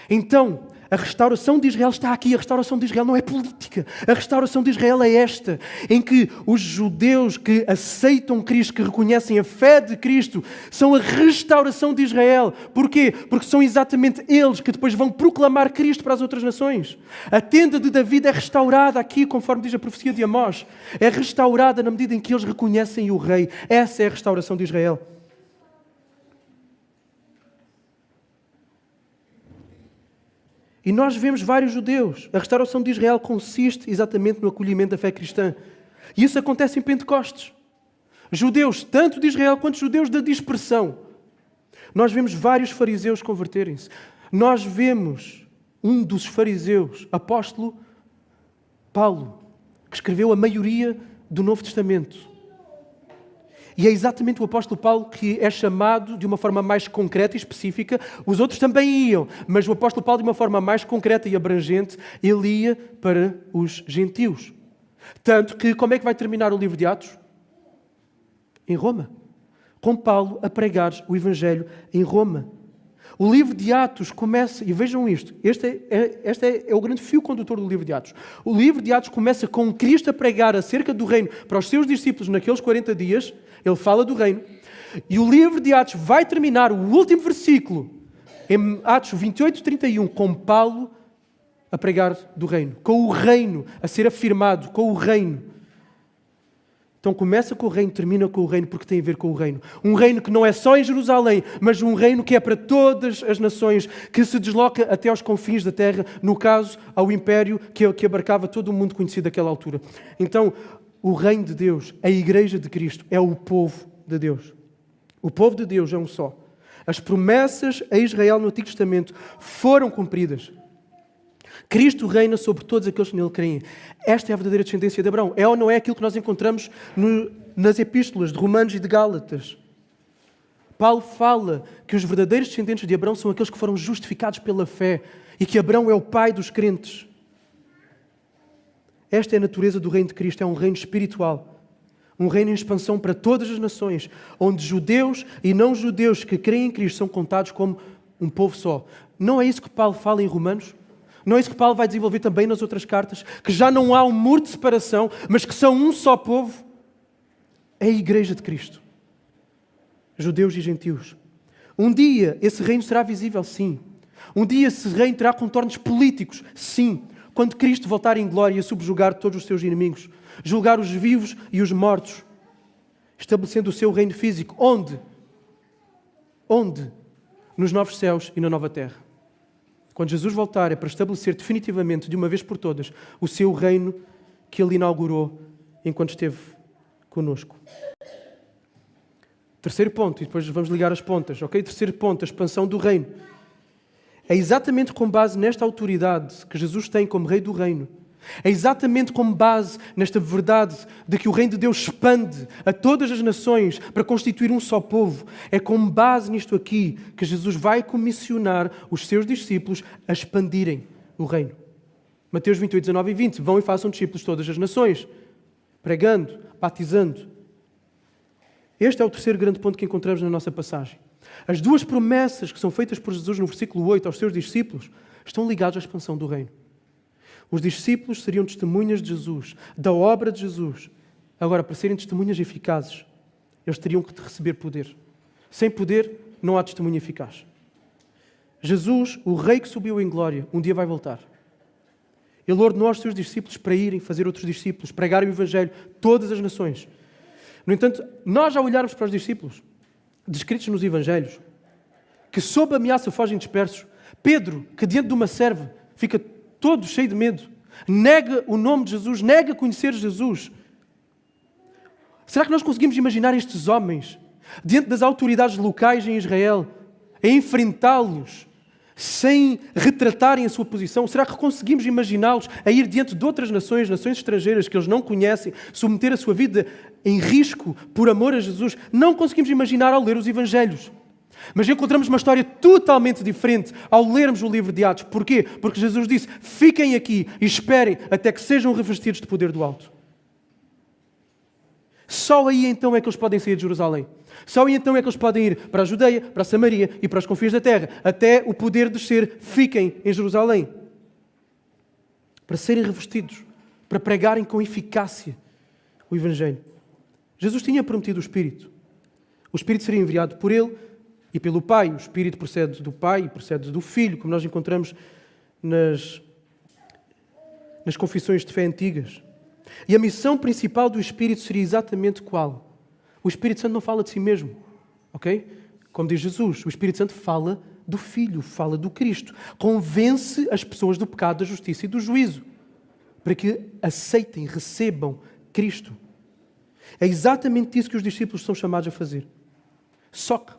Então, A restauração de Israel está aqui. A restauração de Israel não é política. A restauração de Israel é esta, em que os judeus que aceitam Cristo, que reconhecem a fé de Cristo, são a restauração de Israel. Porquê? Porque são exatamente eles que depois vão proclamar Cristo para as outras nações. A tenda de David é restaurada aqui, conforme diz a profecia de Amós. É restaurada na medida em que eles reconhecem o rei. Essa é a restauração de Israel. E nós vemos vários judeus. A restauração de Israel consiste exatamente no acolhimento da fé cristã. E isso acontece em Pentecostes. Judeus, tanto de Israel quanto judeus da dispersão. Nós vemos vários fariseus converterem-se. Nós vemos um dos fariseus, apóstolo Paulo, que escreveu a maioria do Novo Testamento. E é exatamente o apóstolo Paulo que é chamado de uma forma mais concreta e específica. Os outros também iam, mas o apóstolo Paulo, de uma forma mais concreta e abrangente, ele ia para os gentios. Tanto que, como é que vai terminar o livro de Atos? Em Roma. Com Paulo a pregar o Evangelho em Roma. O livro de Atos começa, e vejam isto, este é o grande fio condutor do livro de Atos. O livro de Atos começa com Cristo a pregar acerca do reino para os seus discípulos naqueles 40 dias. Ele fala do reino. E o livro de Atos vai terminar, o último versículo, em Atos 28, 31, com Paulo a pregar do reino. Com o reino a ser afirmado, com o reino. Então começa com o reino, termina com o reino, porque tem a ver com o reino. Um reino que não é só em Jerusalém, mas um reino que é para todas as nações, que se desloca até aos confins da terra, no caso, ao império que abarcava todo o mundo conhecido daquela altura. Então, o reino de Deus, a igreja de Cristo, é o povo de Deus. O povo de Deus é um só. As promessas a Israel no Antigo Testamento foram cumpridas. Cristo reina sobre todos aqueles que nele creem. Esta é a verdadeira descendência de Abraão. É ou não é aquilo que nós encontramos nas epístolas de Romanos e de Gálatas? Paulo fala que os verdadeiros descendentes de Abraão são aqueles que foram justificados pela fé e que Abraão é o pai dos crentes. Esta é a natureza do reino de Cristo, é um reino espiritual. Um reino em expansão para todas as nações, onde judeus e não judeus que creem em Cristo são contados como um povo só. Não é isso que Paulo fala em Romanos? Não é isso que Paulo vai desenvolver também nas outras cartas? Que já não há um muro de separação, mas que são um só povo? É a igreja de Cristo. Judeus e gentios. Um dia esse reino será visível, sim. Um dia esse reino terá contornos políticos, sim. Quando Cristo voltar em glória a subjugar todos os seus inimigos, julgar os vivos e os mortos, estabelecendo o seu reino físico. Onde? Onde? Nos novos céus e na nova terra. Quando Jesus voltar é para estabelecer definitivamente, de uma vez por todas, o seu reino que Ele inaugurou enquanto esteve conosco. Terceiro ponto, e depois vamos ligar as pontas, ok? Terceiro ponto, a expansão do reino. É exatamente com base nesta autoridade que Jesus tem como Rei do Reino. É exatamente com base nesta verdade de que o reino de Deus expande a todas as nações para constituir um só povo. É com base nisto aqui que Jesus vai comissionar os seus discípulos a expandirem o reino. Mateus 28, 19 e 20. Vão e façam discípulos de todas as nações, pregando, batizando. Este é o terceiro grande ponto que encontramos na nossa passagem. As duas promessas que são feitas por Jesus no versículo 8 aos seus discípulos estão ligadas à expansão do reino. Os discípulos seriam testemunhas de Jesus, da obra de Jesus. Agora, para serem testemunhas eficazes, eles teriam que receber poder. Sem poder, não há testemunha eficaz. Jesus, o Rei que subiu em glória, um dia vai voltar. Ele ordenou aos seus discípulos para irem fazer outros discípulos, pregarem o Evangelho, todas as nações. No entanto, nós ao olharmos para os discípulos, descritos nos Evangelhos, que sob ameaça fogem dispersos, Pedro, que diante de uma serva, fica todo cheio de medo, nega o nome de Jesus, nega conhecer Jesus. Será que nós conseguimos imaginar estes homens, diante das autoridades locais em Israel, a enfrentá-los, sem retratarem a sua posição? Será que conseguimos imaginá-los a ir diante de outras nações, nações estrangeiras que eles não conhecem, submeter a sua vida em risco por amor a Jesus? Não conseguimos imaginar ao ler os Evangelhos. Mas encontramos uma história totalmente diferente ao lermos o livro de Atos. Porquê? Porque Jesus disse, fiquem aqui e esperem até que sejam revestidos de poder do alto. Só aí então é que eles podem sair de Jerusalém. Só aí então é que eles podem ir para a Judeia, para a Samaria e para os confins da terra. Até o poder descer, fiquem em Jerusalém. para serem revestidos, para pregarem com eficácia o Evangelho. Jesus tinha prometido o Espírito. O Espírito seria enviado por Ele e pelo Pai. O Espírito procede do Pai e procede do Filho, como nós encontramos nas confissões de fé antigas. E a missão principal do Espírito seria exatamente qual? O Espírito Santo não fala de si mesmo, ok? Como diz Jesus, o Espírito Santo fala do Filho, fala do Cristo. Convence as pessoas do pecado, da justiça e do juízo, para que aceitem, recebam Cristo. É exatamente isso que os discípulos são chamados a fazer. Só que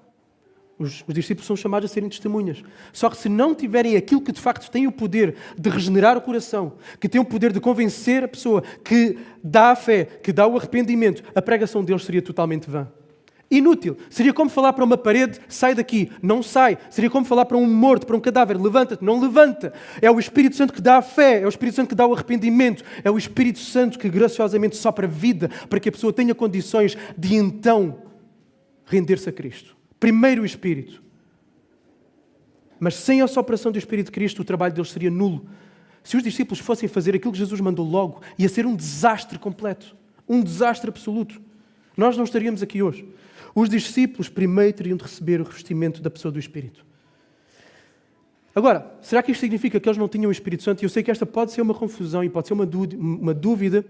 os discípulos são chamados a serem testemunhas. Só que se não tiverem aquilo que de facto tem o poder de regenerar o coração, que tem o poder de convencer a pessoa, que dá a fé, que dá o arrependimento, a pregação deles seria totalmente vã. Inútil. Seria como falar para uma parede, sai daqui, não sai. Seria como falar para um morto, para um cadáver, levanta-te, não levanta. É o Espírito Santo que dá a fé, é o Espírito Santo que dá o arrependimento, é o Espírito Santo que graciosamente sopra vida para que a pessoa tenha condições de então render-se a Cristo. Primeiro o Espírito. Mas sem a sopração do Espírito de Cristo, o trabalho deles seria nulo. Se os discípulos fossem fazer aquilo que Jesus mandou logo, ia ser um desastre completo. Um desastre absoluto. Nós não estaríamos aqui hoje. Os discípulos primeiro teriam de receber o revestimento da pessoa do Espírito. Agora, será que isto significa que eles não tinham o Espírito Santo? E eu sei que esta pode ser uma confusão e pode ser uma dúvida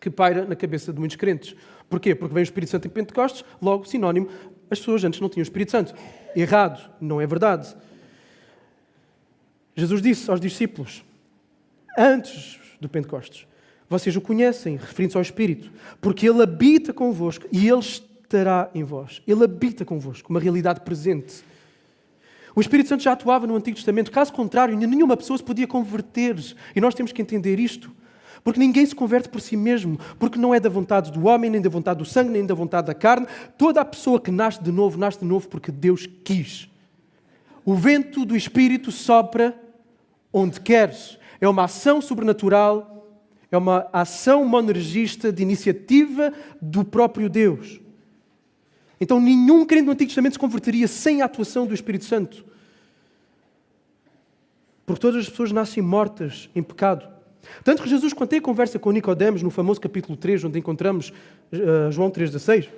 que paira na cabeça de muitos crentes. Porquê? Porque vem o Espírito Santo em Pentecostes, logo, sinónimo, as pessoas antes não tinham o Espírito Santo. Errado, não é verdade. Jesus disse aos discípulos, antes do Pentecostes, vocês o conhecem, referindo-se ao Espírito, porque Ele habita convosco e Ele estará em vós. Ele habita convosco, uma realidade presente. O Espírito Santo já atuava no Antigo Testamento. Caso contrário, nenhuma pessoa se podia converter. E nós temos que entender isto. Porque ninguém se converte por si mesmo. Porque não é da vontade do homem, nem da vontade do sangue, nem da vontade da carne. Toda a pessoa que nasce de novo porque Deus quis. O vento do Espírito sopra onde queres. É uma ação sobrenatural. É uma ação monergista de iniciativa do próprio Deus. Então, nenhum crente no Antigo Testamento se converteria sem a atuação do Espírito Santo. Porque todas as pessoas nascem mortas em pecado. Tanto que Jesus, quando tem a conversa com Nicodemos, no famoso capítulo 3, onde encontramos João 3,16,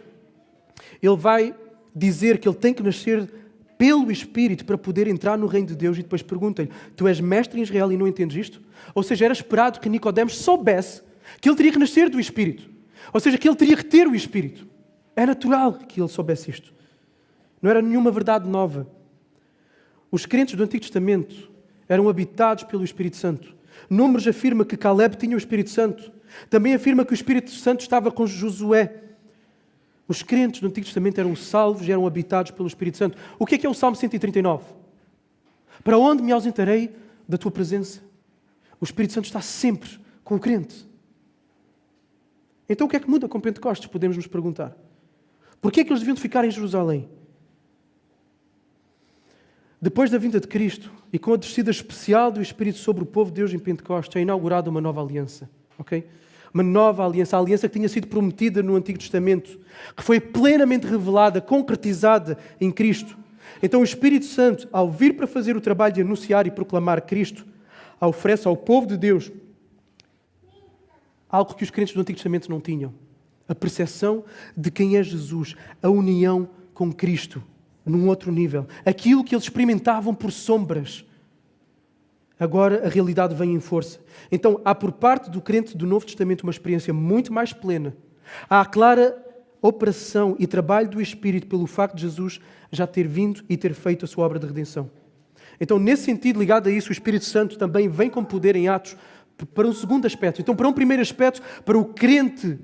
ele vai dizer que ele tem que nascer pelo Espírito para poder entrar no reino de Deus e depois pergunta-lhe, tu és mestre em Israel e não entendes isto? Ou seja, era esperado que Nicodemos soubesse que ele teria que nascer do Espírito. Ou seja, que ele teria que ter o Espírito. É natural que ele soubesse isto. Não era nenhuma verdade nova. Os crentes do Antigo Testamento eram habitados pelo Espírito Santo. Números afirma que Caleb tinha o Espírito Santo. Também afirma que o Espírito Santo estava com Josué. Os crentes do Antigo Testamento eram salvos e eram habitados pelo Espírito Santo. O que é o Salmo 139? Para onde me ausentarei da tua presença? O Espírito Santo está sempre com o crente. Então o que é que muda com Pentecostes? Podemos nos perguntar. Porquê é que eles deviam ficar em Jerusalém? Depois da vinda de Cristo e com a descida especial do Espírito sobre o povo de Deus em Pentecostes, é inaugurada uma nova aliança. Okay? Uma nova aliança, a aliança que tinha sido prometida no Antigo Testamento, que foi plenamente revelada, concretizada em Cristo. Então o Espírito Santo, ao vir para fazer o trabalho de anunciar e proclamar Cristo, oferece ao povo de Deus algo que os crentes do Antigo Testamento não tinham. A percepção de quem é Jesus, a união com Cristo, num outro nível. Aquilo que eles experimentavam por sombras, agora a realidade vem em força. Então, há por parte do crente do Novo Testamento uma experiência muito mais plena. Há a clara operação e trabalho do Espírito pelo facto de Jesus já ter vindo e ter feito a sua obra de redenção. Então, nesse sentido, ligado a isso, o Espírito Santo também vem com poder em Atos para um segundo aspecto. Então, para um primeiro aspecto, para o crente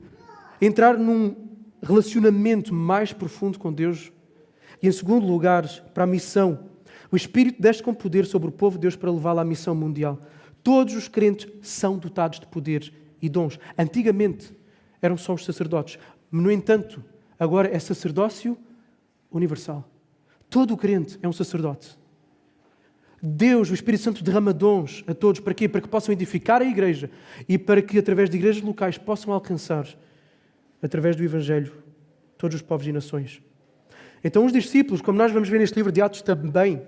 entrar num relacionamento mais profundo com Deus. E em segundo lugar, para a missão. O Espírito desce com poder sobre o povo de Deus para levá-lo à missão mundial. Todos os crentes são dotados de poderes e dons. Antigamente eram só os sacerdotes. No entanto, agora é sacerdócio universal. Todo o crente é um sacerdote. Deus, o Espírito Santo, derrama dons a todos. Para quê? Para que possam edificar a igreja e para que, através de igrejas locais, possam alcançar, através do Evangelho, todos os povos e nações. Então, os discípulos, como nós vamos ver neste livro de Atos também,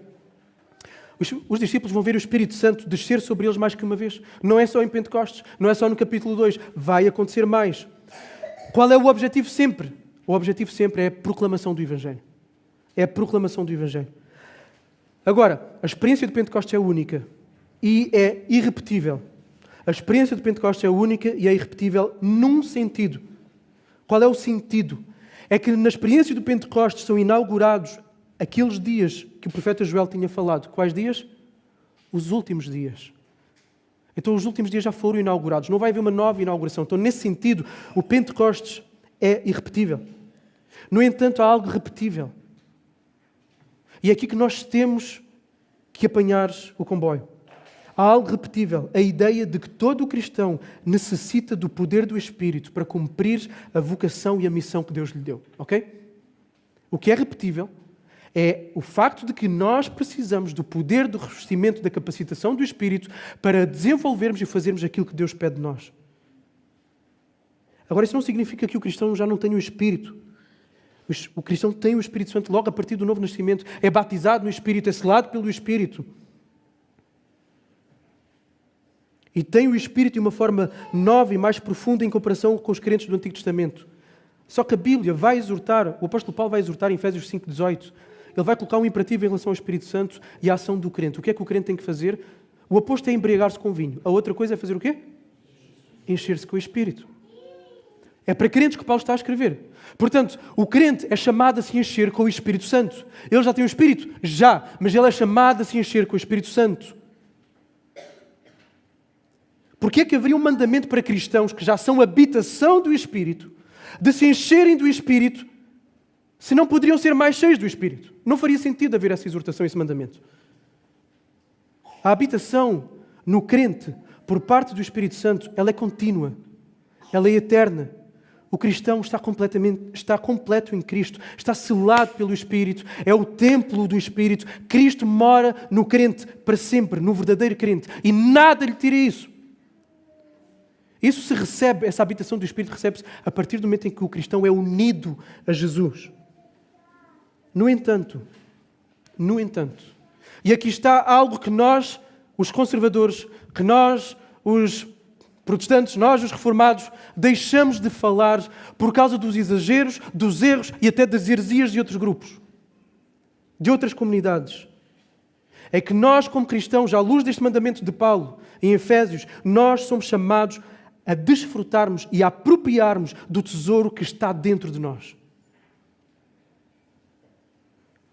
Os discípulos vão ver o Espírito Santo descer sobre eles mais que uma vez. Não é só em Pentecostes, não é só no capítulo 2. Vai acontecer mais. Qual é o objetivo sempre? O objetivo sempre é a proclamação do Evangelho. É a proclamação do Evangelho. Agora, a experiência de Pentecostes é única e é irrepetível. A experiência de Pentecostes é única e é irrepetível num sentido. Qual é o sentido? É que na experiência do Pentecostes são inaugurados aqueles dias que o profeta Joel tinha falado. Quais dias? Os últimos dias. Então os últimos dias já foram inaugurados. Não vai haver uma nova inauguração. Então, nesse sentido, o Pentecostes é irrepetível. No entanto, há algo repetível. E é aqui que nós temos que apanhar o comboio. Há algo repetível. A ideia de que todo o cristão necessita do poder do Espírito para cumprir a vocação e a missão que Deus lhe deu. Ok? O que é repetível é o facto de que nós precisamos do poder do revestimento da capacitação do Espírito para desenvolvermos e fazermos aquilo que Deus pede de nós. Agora, isso não significa que o cristão já não tenha o Espírito. O cristão tem o Espírito Santo logo a partir do novo nascimento. É batizado no Espírito, é selado pelo Espírito. E tem o Espírito de uma forma nova e mais profunda em comparação com os crentes do Antigo Testamento. Só que a Bíblia vai exortar, o apóstolo Paulo vai exortar em Efésios 5,18, ele vai colocar um imperativo em relação ao Espírito Santo e à ação do crente. O que é que o crente tem que fazer? O oposto é embriagar-se com vinho. A outra coisa é fazer o quê? Encher-se com o Espírito. É para crentes que Paulo está a escrever. Portanto, o crente é chamado a se encher com o Espírito Santo. Ele já tem o Espírito? Já. Mas ele é chamado a se encher com o Espírito Santo. Porquê é que haveria um mandamento para cristãos que já são habitação do Espírito, de se encherem do Espírito, se não poderiam ser mais cheios do Espírito? Não faria sentido haver essa exortação, esse mandamento. A habitação no crente, por parte do Espírito Santo, ela é contínua, ela é eterna. O cristão está completo em Cristo, está selado pelo Espírito, é o templo do Espírito. Cristo mora no crente para sempre, no verdadeiro crente, e nada lhe tira isso. Isso se recebe, essa habitação do Espírito recebe-se a partir do momento em que o cristão é unido a Jesus. No entanto, e aqui está algo que nós, os conservadores, que nós, os protestantes, nós, os reformados, deixamos de falar por causa dos exageros, dos erros e até das heresias de outros grupos, de outras comunidades. É que nós, como cristãos, à luz deste mandamento de Paulo, em Efésios, nós somos chamados a desfrutarmos e a apropriarmos do tesouro que está dentro de nós.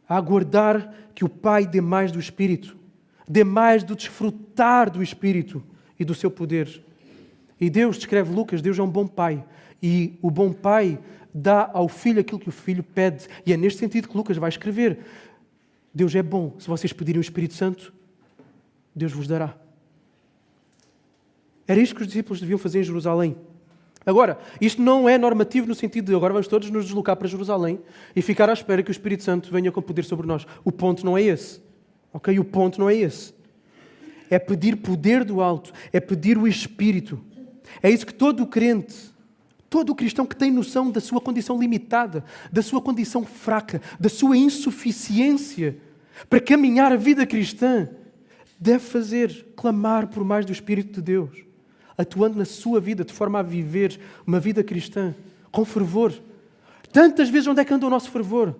A aguardar que o Pai dê mais do Espírito, dê mais do desfrutar do Espírito e do seu poder. E Deus, descreve Lucas, Deus é um bom Pai. E o bom Pai dá ao Filho aquilo que o Filho pede. E é neste sentido que Lucas vai escrever. Deus é bom. Se vocês pedirem o Espírito Santo, Deus vos dará. Era isto que os discípulos deviam fazer em Jerusalém. Agora, isto não é normativo no sentido de agora vamos todos nos deslocar para Jerusalém e ficar à espera que o Espírito Santo venha com poder sobre nós. O ponto não é esse. Ok? O ponto não é esse. É pedir poder do alto. É pedir o Espírito. É isso que todo crente, todo cristão que tem noção da sua condição limitada, da sua condição fraca, da sua insuficiência para caminhar a vida cristã, deve fazer, clamar por mais do Espírito de Deus, atuando na sua vida de forma a viver uma vida cristã com fervor. Tantas vezes onde é que anda o nosso fervor?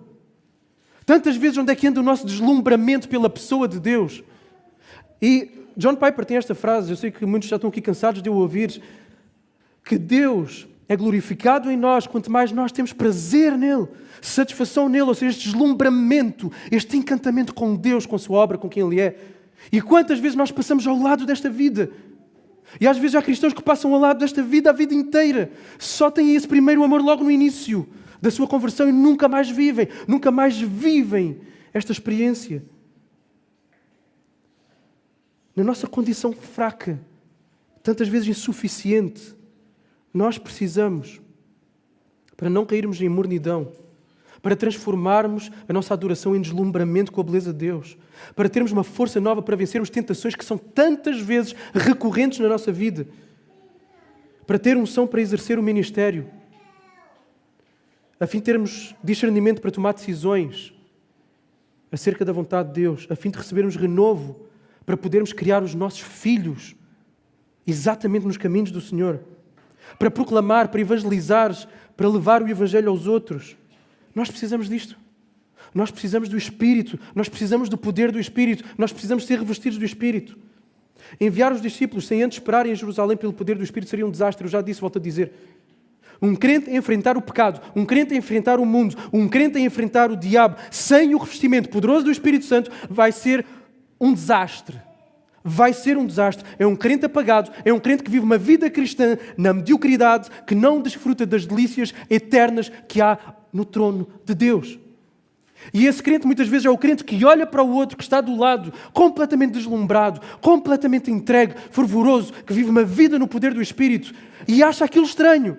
Tantas vezes onde é que anda o nosso deslumbramento pela pessoa de Deus? E John Piper tem esta frase, eu sei que muitos já estão aqui cansados de eu ouvir, que Deus é glorificado em nós quanto mais nós temos prazer nele, satisfação nele, ou seja, este deslumbramento, este encantamento com Deus, com a sua obra, com quem Ele é. E quantas vezes nós passamos ao lado desta vida? E às vezes há cristãos que passam ao lado desta vida a vida inteira. Só têm esse primeiro amor logo no início da sua conversão e nunca mais vivem esta experiência. Na nossa condição fraca, tantas vezes insuficiente, nós precisamos, para não cairmos em mornidão, para transformarmos a nossa adoração em deslumbramento com a beleza de Deus, para termos uma força nova para vencermos tentações que são tantas vezes recorrentes na nossa vida, para ter unção para exercer o ministério, a fim de termos discernimento para tomar decisões, acerca da vontade de Deus, a fim de recebermos renovo, para podermos criar os nossos filhos exatamente nos caminhos do Senhor, para proclamar, para evangelizar, para levar o Evangelho aos outros. Nós precisamos disto. Nós precisamos do Espírito, nós precisamos do poder do Espírito, nós precisamos ser revestidos do Espírito. Enviar os discípulos sem antes esperarem em Jerusalém pelo poder do Espírito seria um desastre, eu já disse, volto a dizer. Um crente a enfrentar o pecado, um crente a enfrentar o mundo, um crente a enfrentar o diabo, sem o revestimento poderoso do Espírito Santo, vai ser um desastre. Vai ser um desastre. É um crente apagado, é um crente que vive uma vida cristã na mediocridade, que não desfruta das delícias eternas que há no trono de Deus. E esse crente muitas vezes é o crente que olha para o outro, que está do lado, completamente deslumbrado, completamente entregue, fervoroso, que vive uma vida no poder do Espírito e acha aquilo estranho.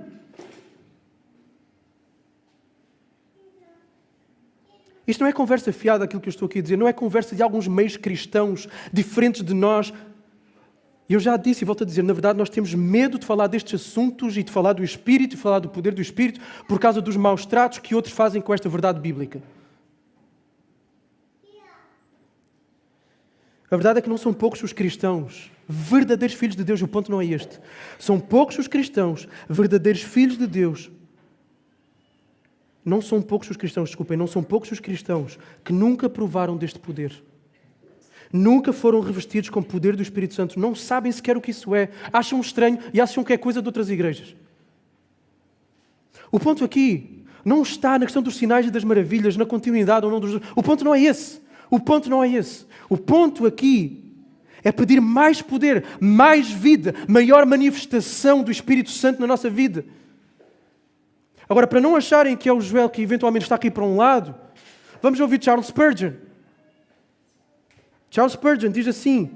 Isto não é conversa fiada, aquilo que eu estou aqui a dizer, não é conversa de alguns meios cristãos diferentes de nós. Eu já disse e volto a dizer, na verdade nós temos medo de falar destes assuntos e de falar do Espírito e de falar do poder do Espírito por causa dos maus tratos que outros fazem com esta verdade bíblica. A verdade é que não são poucos os cristãos, verdadeiros filhos de Deus, e o ponto não é este. São poucos os cristãos, verdadeiros filhos de Deus. Não são poucos os cristãos, desculpem, não são poucos os cristãos que nunca provaram deste poder. Nunca foram revestidos com o poder do Espírito Santo. Não sabem sequer o que isso é. Acham estranho e acham que é coisa de outras igrejas. O ponto aqui não está na questão dos sinais e das maravilhas, na continuidade ou não dos... O ponto não é esse. O ponto não é esse. O ponto aqui é pedir mais poder, mais vida, maior manifestação do Espírito Santo na nossa vida. Agora, para não acharem que é o Joel que eventualmente está aqui para um lado, vamos ouvir Charles Spurgeon. Charles Spurgeon diz assim: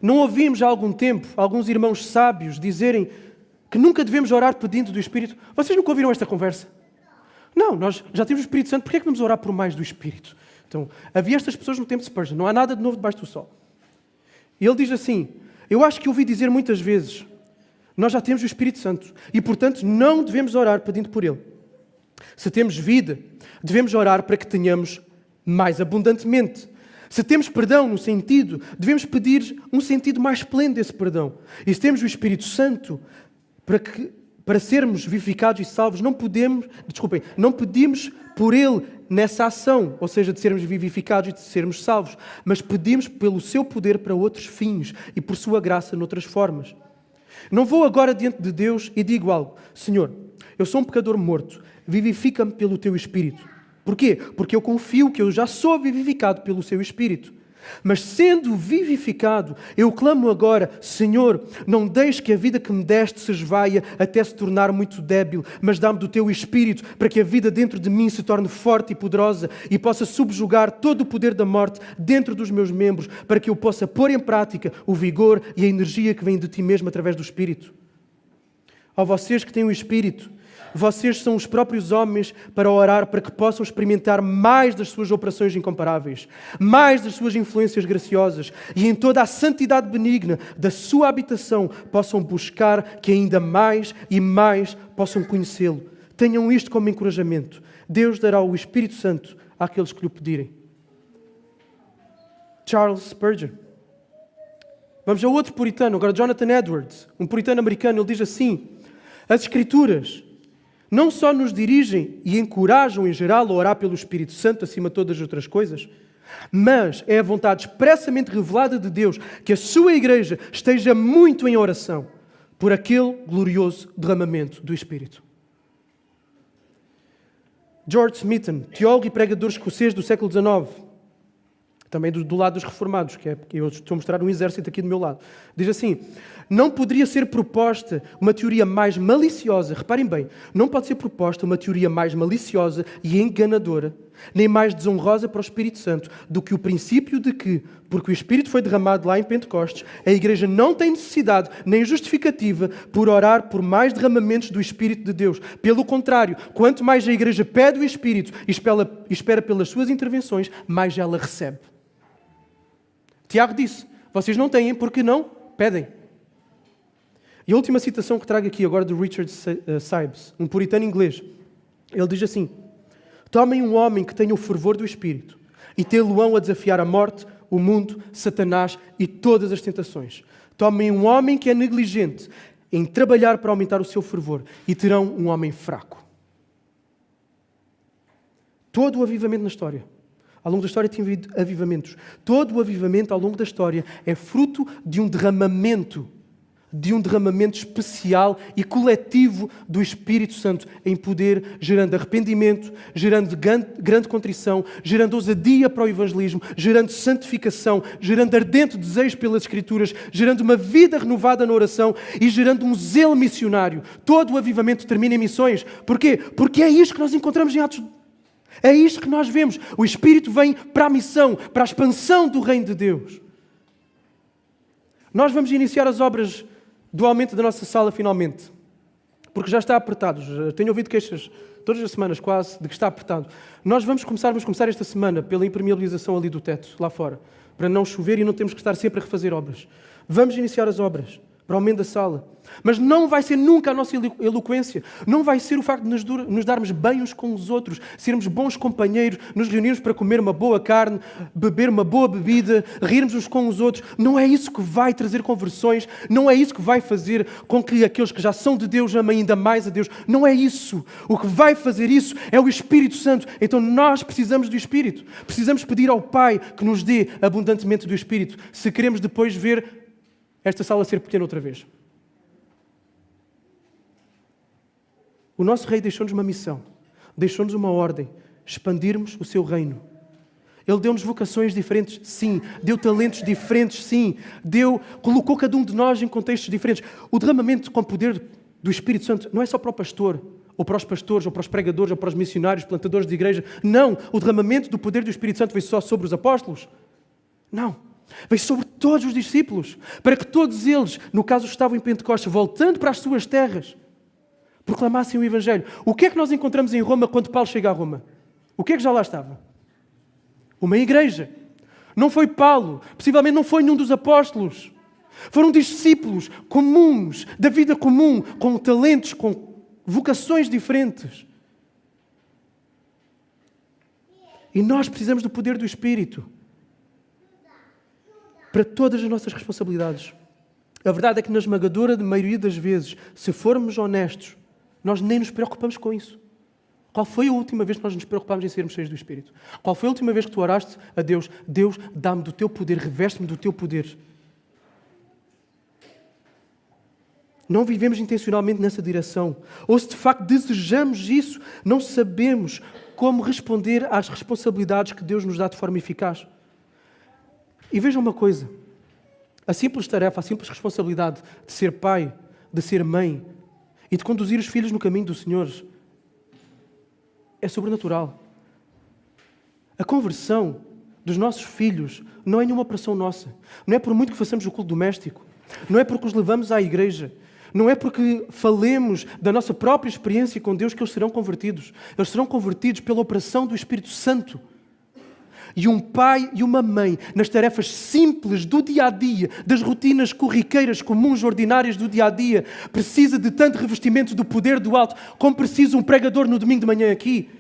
não ouvimos há algum tempo alguns irmãos sábios dizerem que nunca devemos orar pedindo do Espírito. Vocês nunca ouviram esta conversa? Não, nós já temos o Espírito Santo, porquê é que vamos orar por mais do Espírito? Então, havia estas pessoas no tempo de Spurgeon, não há nada de novo debaixo do sol. E ele diz assim: eu acho que ouvi dizer muitas vezes, nós já temos o Espírito Santo e, portanto, não devemos orar pedindo por Ele. Se temos vida, devemos orar para que tenhamos mais abundantemente. Se temos perdão no sentido, devemos pedir um sentido mais pleno desse perdão. E se temos o Espírito Santo, para sermos vivificados e salvos, não pedimos por Ele nessa ação, ou seja, de sermos vivificados e de sermos salvos, mas pedimos pelo seu poder para outros fins e por sua graça noutras formas. Não vou agora diante de Deus e digo algo: Senhor, eu sou um pecador morto, vivifica-me pelo Teu Espírito. Porquê? Porque eu confio que eu já sou vivificado pelo Seu Espírito. Mas sendo vivificado, eu clamo agora: Senhor, não deixes que a vida que me deste se esvaia até se tornar muito débil, mas dá-me do Teu Espírito para que a vida dentro de mim se torne forte e poderosa e possa subjugar todo o poder da morte dentro dos meus membros, para que eu possa pôr em prática o vigor e a energia que vem de Ti mesmo através do Espírito. Ó vocês que têm o Espírito, vocês são os próprios homens para orar para que possam experimentar mais das suas operações incomparáveis, mais das suas influências graciosas e em toda a santidade benigna da sua habitação possam buscar que ainda mais e mais possam conhecê-lo. Tenham isto como encorajamento. Deus dará o Espírito Santo àqueles que lhe pedirem. Charles Spurgeon. Vamos a outro puritano, agora Jonathan Edwards, um puritano americano. Ele diz assim: as Escrituras não só nos dirigem e encorajam em geral a orar pelo Espírito Santo acima de todas as outras coisas, mas é a vontade expressamente revelada de Deus que a sua igreja esteja muito em oração por aquele glorioso derramamento do Espírito. George Smeaton, teólogo e pregador escocês do século XIX, também do lado dos reformados, que eu estou a mostrar um exército aqui do meu lado, diz assim: não poderia ser proposta uma teoria mais maliciosa, reparem bem, não pode ser proposta uma teoria mais maliciosa e enganadora, nem mais desonrosa para o Espírito Santo, do que o princípio de que, porque o Espírito foi derramado lá em Pentecostes, a Igreja não tem necessidade, nem justificativa, por orar por mais derramamentos do Espírito de Deus. Pelo contrário, quanto mais a Igreja pede o Espírito e espera pelas suas intervenções, mais ela recebe. Tiago disse: vocês não têm porque não pedem. E a última citação que trago aqui agora de Richard Sibbes, um puritano inglês. Ele diz assim: tomem um homem que tenha o fervor do Espírito e tê-lo-ão a desafiar a morte, o mundo, Satanás e todas as tentações. Tomem um homem que é negligente em trabalhar para aumentar o seu fervor e terão um homem fraco. Todo o avivamento na história, ao longo da história tem havido avivamentos. Todo o avivamento ao longo da história é fruto de um derramamento especial e coletivo do Espírito Santo em poder, gerando arrependimento, gerando grande contrição, gerando ousadia para o evangelismo, gerando santificação, gerando ardente desejo pelas Escrituras, gerando uma vida renovada na oração e gerando um zelo missionário. Todo o avivamento termina em missões. Porquê? Porque é isto que nós encontramos em Atos. É isto que nós vemos. O Espírito vem para a missão, para a expansão do reino de Deus. Nós vamos iniciar as obras do aumento da nossa sala finalmente, porque já está apertado. Tenho ouvido queixas todas as semanas quase de que está apertado. Nós vamos começar esta semana pela impermeabilização ali do teto, lá fora, para não chover e não temos que estar sempre a refazer obras. Vamos iniciar as obras para o aumento da sala. Mas não vai ser nunca a nossa eloquência. Não vai ser o facto de nos darmos bem uns com os outros, sermos bons companheiros, nos reunirmos para comer uma boa carne, beber uma boa bebida, rirmos uns com os outros. Não é isso que vai trazer conversões. Não é isso que vai fazer com que aqueles que já são de Deus amem ainda mais a Deus. Não é isso. O que vai fazer isso é o Espírito Santo. Então nós precisamos do Espírito. Precisamos pedir ao Pai que nos dê abundantemente do Espírito, se queremos depois ver esta sala ser pequena outra vez. O nosso Rei deixou-nos uma missão, deixou-nos uma ordem, expandirmos o seu reino. Ele deu-nos vocações diferentes, sim. Deu talentos diferentes, sim. Colocou cada um de nós em contextos diferentes. O derramamento com poder do Espírito Santo não é só para o pastor, ou para os pastores, ou para os pregadores, ou para os missionários, plantadores de igreja. Não, o derramamento do poder do Espírito Santo veio só sobre os apóstolos. Não. Veio sobre todos os discípulos, para que todos eles, no caso estavam em Pentecostes, voltando para as suas terras, proclamassem o Evangelho. O que é que nós encontramos em Roma quando Paulo chega a Roma? O que é que já lá estava? Uma igreja. Não foi Paulo, possivelmente não foi nenhum dos apóstolos. Foram discípulos comuns, da vida comum, com talentos, com vocações diferentes. E nós precisamos do poder do Espírito para todas as nossas responsabilidades. A verdade é que na esmagadora maioria das vezes, se formos honestos, nós nem nos preocupamos com isso. Qual foi a última vez que nós nos preocupámos em sermos cheios do Espírito? Qual foi a última vez que tu oraste a Deus? Deus, dá-me do teu poder, reveste-me do teu poder. Não vivemos intencionalmente nessa direção. Ou se de facto desejamos isso, não sabemos como responder às responsabilidades que Deus nos dá de forma eficaz. E vejam uma coisa, a simples tarefa, a simples responsabilidade de ser pai, de ser mãe e de conduzir os filhos no caminho do Senhor é sobrenatural. A conversão dos nossos filhos não é nenhuma operação nossa. Não é por muito que façamos o culto doméstico. Não é porque os levamos à igreja. Não é porque falemos da nossa própria experiência com Deus que eles serão convertidos. Eles serão convertidos pela operação do Espírito Santo. E um pai e uma mãe, nas tarefas simples do dia-a-dia, das rotinas corriqueiras, comuns, ordinárias do dia-a-dia, precisa de tanto revestimento do poder do alto, como precisa um pregador no domingo de manhã aqui.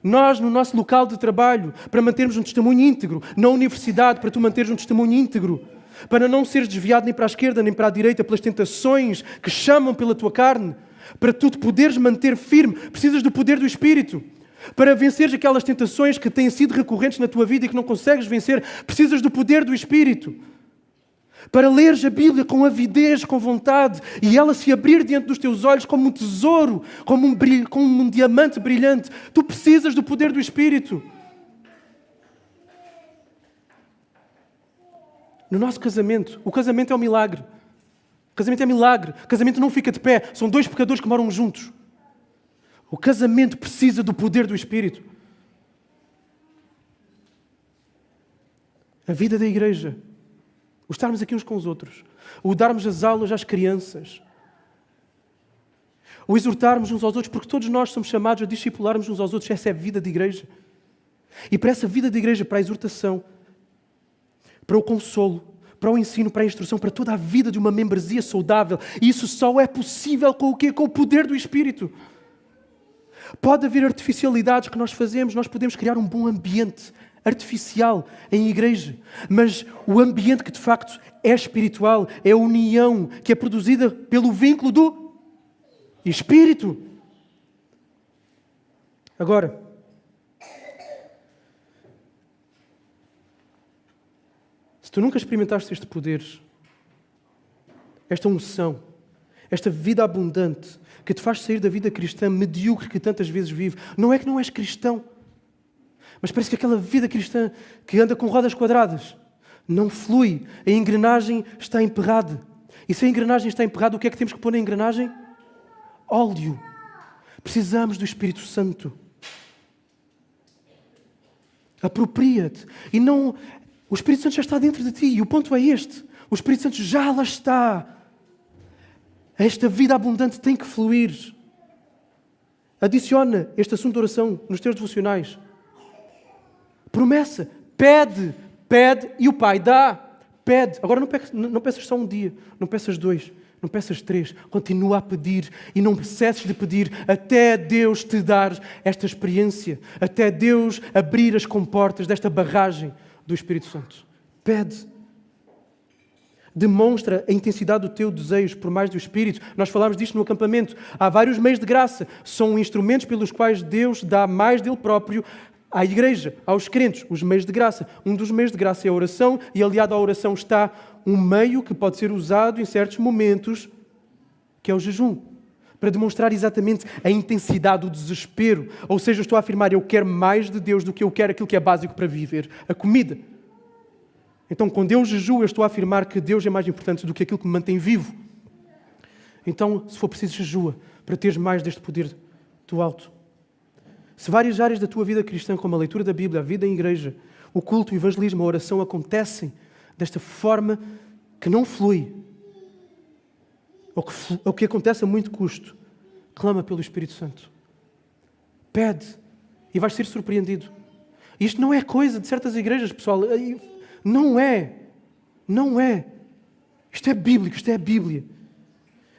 Nós, no nosso local de trabalho, para mantermos um testemunho íntegro, na universidade, para tu manteres um testemunho íntegro, para não seres desviado nem para a esquerda nem para a direita pelas tentações que chamam pela tua carne, para tu te poderes manter firme, precisas do poder do Espírito. Para venceres aquelas tentações que têm sido recorrentes na tua vida e que não consegues vencer, precisas do poder do Espírito. Para leres a Bíblia com avidez, com vontade, e ela se abrir diante dos teus olhos como um tesouro, como um diamante brilhante, tu precisas do poder do Espírito. No nosso casamento, o casamento é um milagre. O casamento é milagre. O casamento não fica de pé. São dois pecadores que moram juntos. O casamento precisa do poder do Espírito. A vida da igreja, o estarmos aqui uns com os outros, o darmos as aulas às crianças, o exortarmos uns aos outros, porque todos nós somos chamados a discipularmos uns aos outros. Essa é a vida de igreja. E para essa vida de igreja, para a exortação, para o consolo, para o ensino, para a instrução, para toda a vida de uma membresia saudável, isso só é possível com o quê? Com o poder do Espírito. Pode haver artificialidades que nós fazemos, nós podemos criar um bom ambiente artificial em igreja, mas o ambiente que de facto é espiritual, é a união que é produzida pelo vínculo do Espírito. Agora, se tu nunca experimentaste este poder, esta unção, esta vida abundante que te faz sair da vida cristã medíocre que tantas vezes vive, não é que não és cristão, mas parece que aquela vida cristã que anda com rodas quadradas não flui, a engrenagem está emperrada. E se a engrenagem está emperrada, o que é que temos que pôr na engrenagem? Óleo. Precisamos do Espírito Santo. Apropria-te. E não... O Espírito Santo já está dentro de ti. E o ponto é este. O Espírito Santo já lá está. Esta vida abundante tem que fluir. Adiciona este assunto de oração nos teus devocionais. Promessa. Pede e o Pai dá. Pede. Agora não peças só um dia. Não peças 2. Não peças 3. Continua a pedir e não cesses de pedir até Deus te dar esta experiência. Até Deus abrir as comportas desta barragem do Espírito Santo. Pede. Demonstra a intensidade do teu desejo por mais do Espírito. Nós falámos disto no acampamento. Há vários meios de graça. São instrumentos pelos quais Deus dá mais dele próprio à igreja, aos crentes, os meios de graça. Um dos meios de graça é a oração e aliado à oração está um meio que pode ser usado em certos momentos, que é o jejum, para demonstrar exatamente a intensidade do desespero. Ou seja, eu estou a afirmar, eu quero mais de Deus do que eu quero aquilo que é básico para viver, a comida. Então, quando eu jejuo, eu estou a afirmar que Deus é mais importante do que aquilo que me mantém vivo. Então, se for preciso, jejua, para teres mais deste poder do alto. Se várias áreas da tua vida cristã, como a leitura da Bíblia, a vida em igreja, o culto, o evangelismo, a oração, acontecem desta forma que não flui, ou que acontece a muito custo, clama pelo Espírito Santo. Pede e vais ser surpreendido. Isto não é coisa de certas igrejas, pessoal. Não é. Não é. Isto é bíblico, isto é a Bíblia.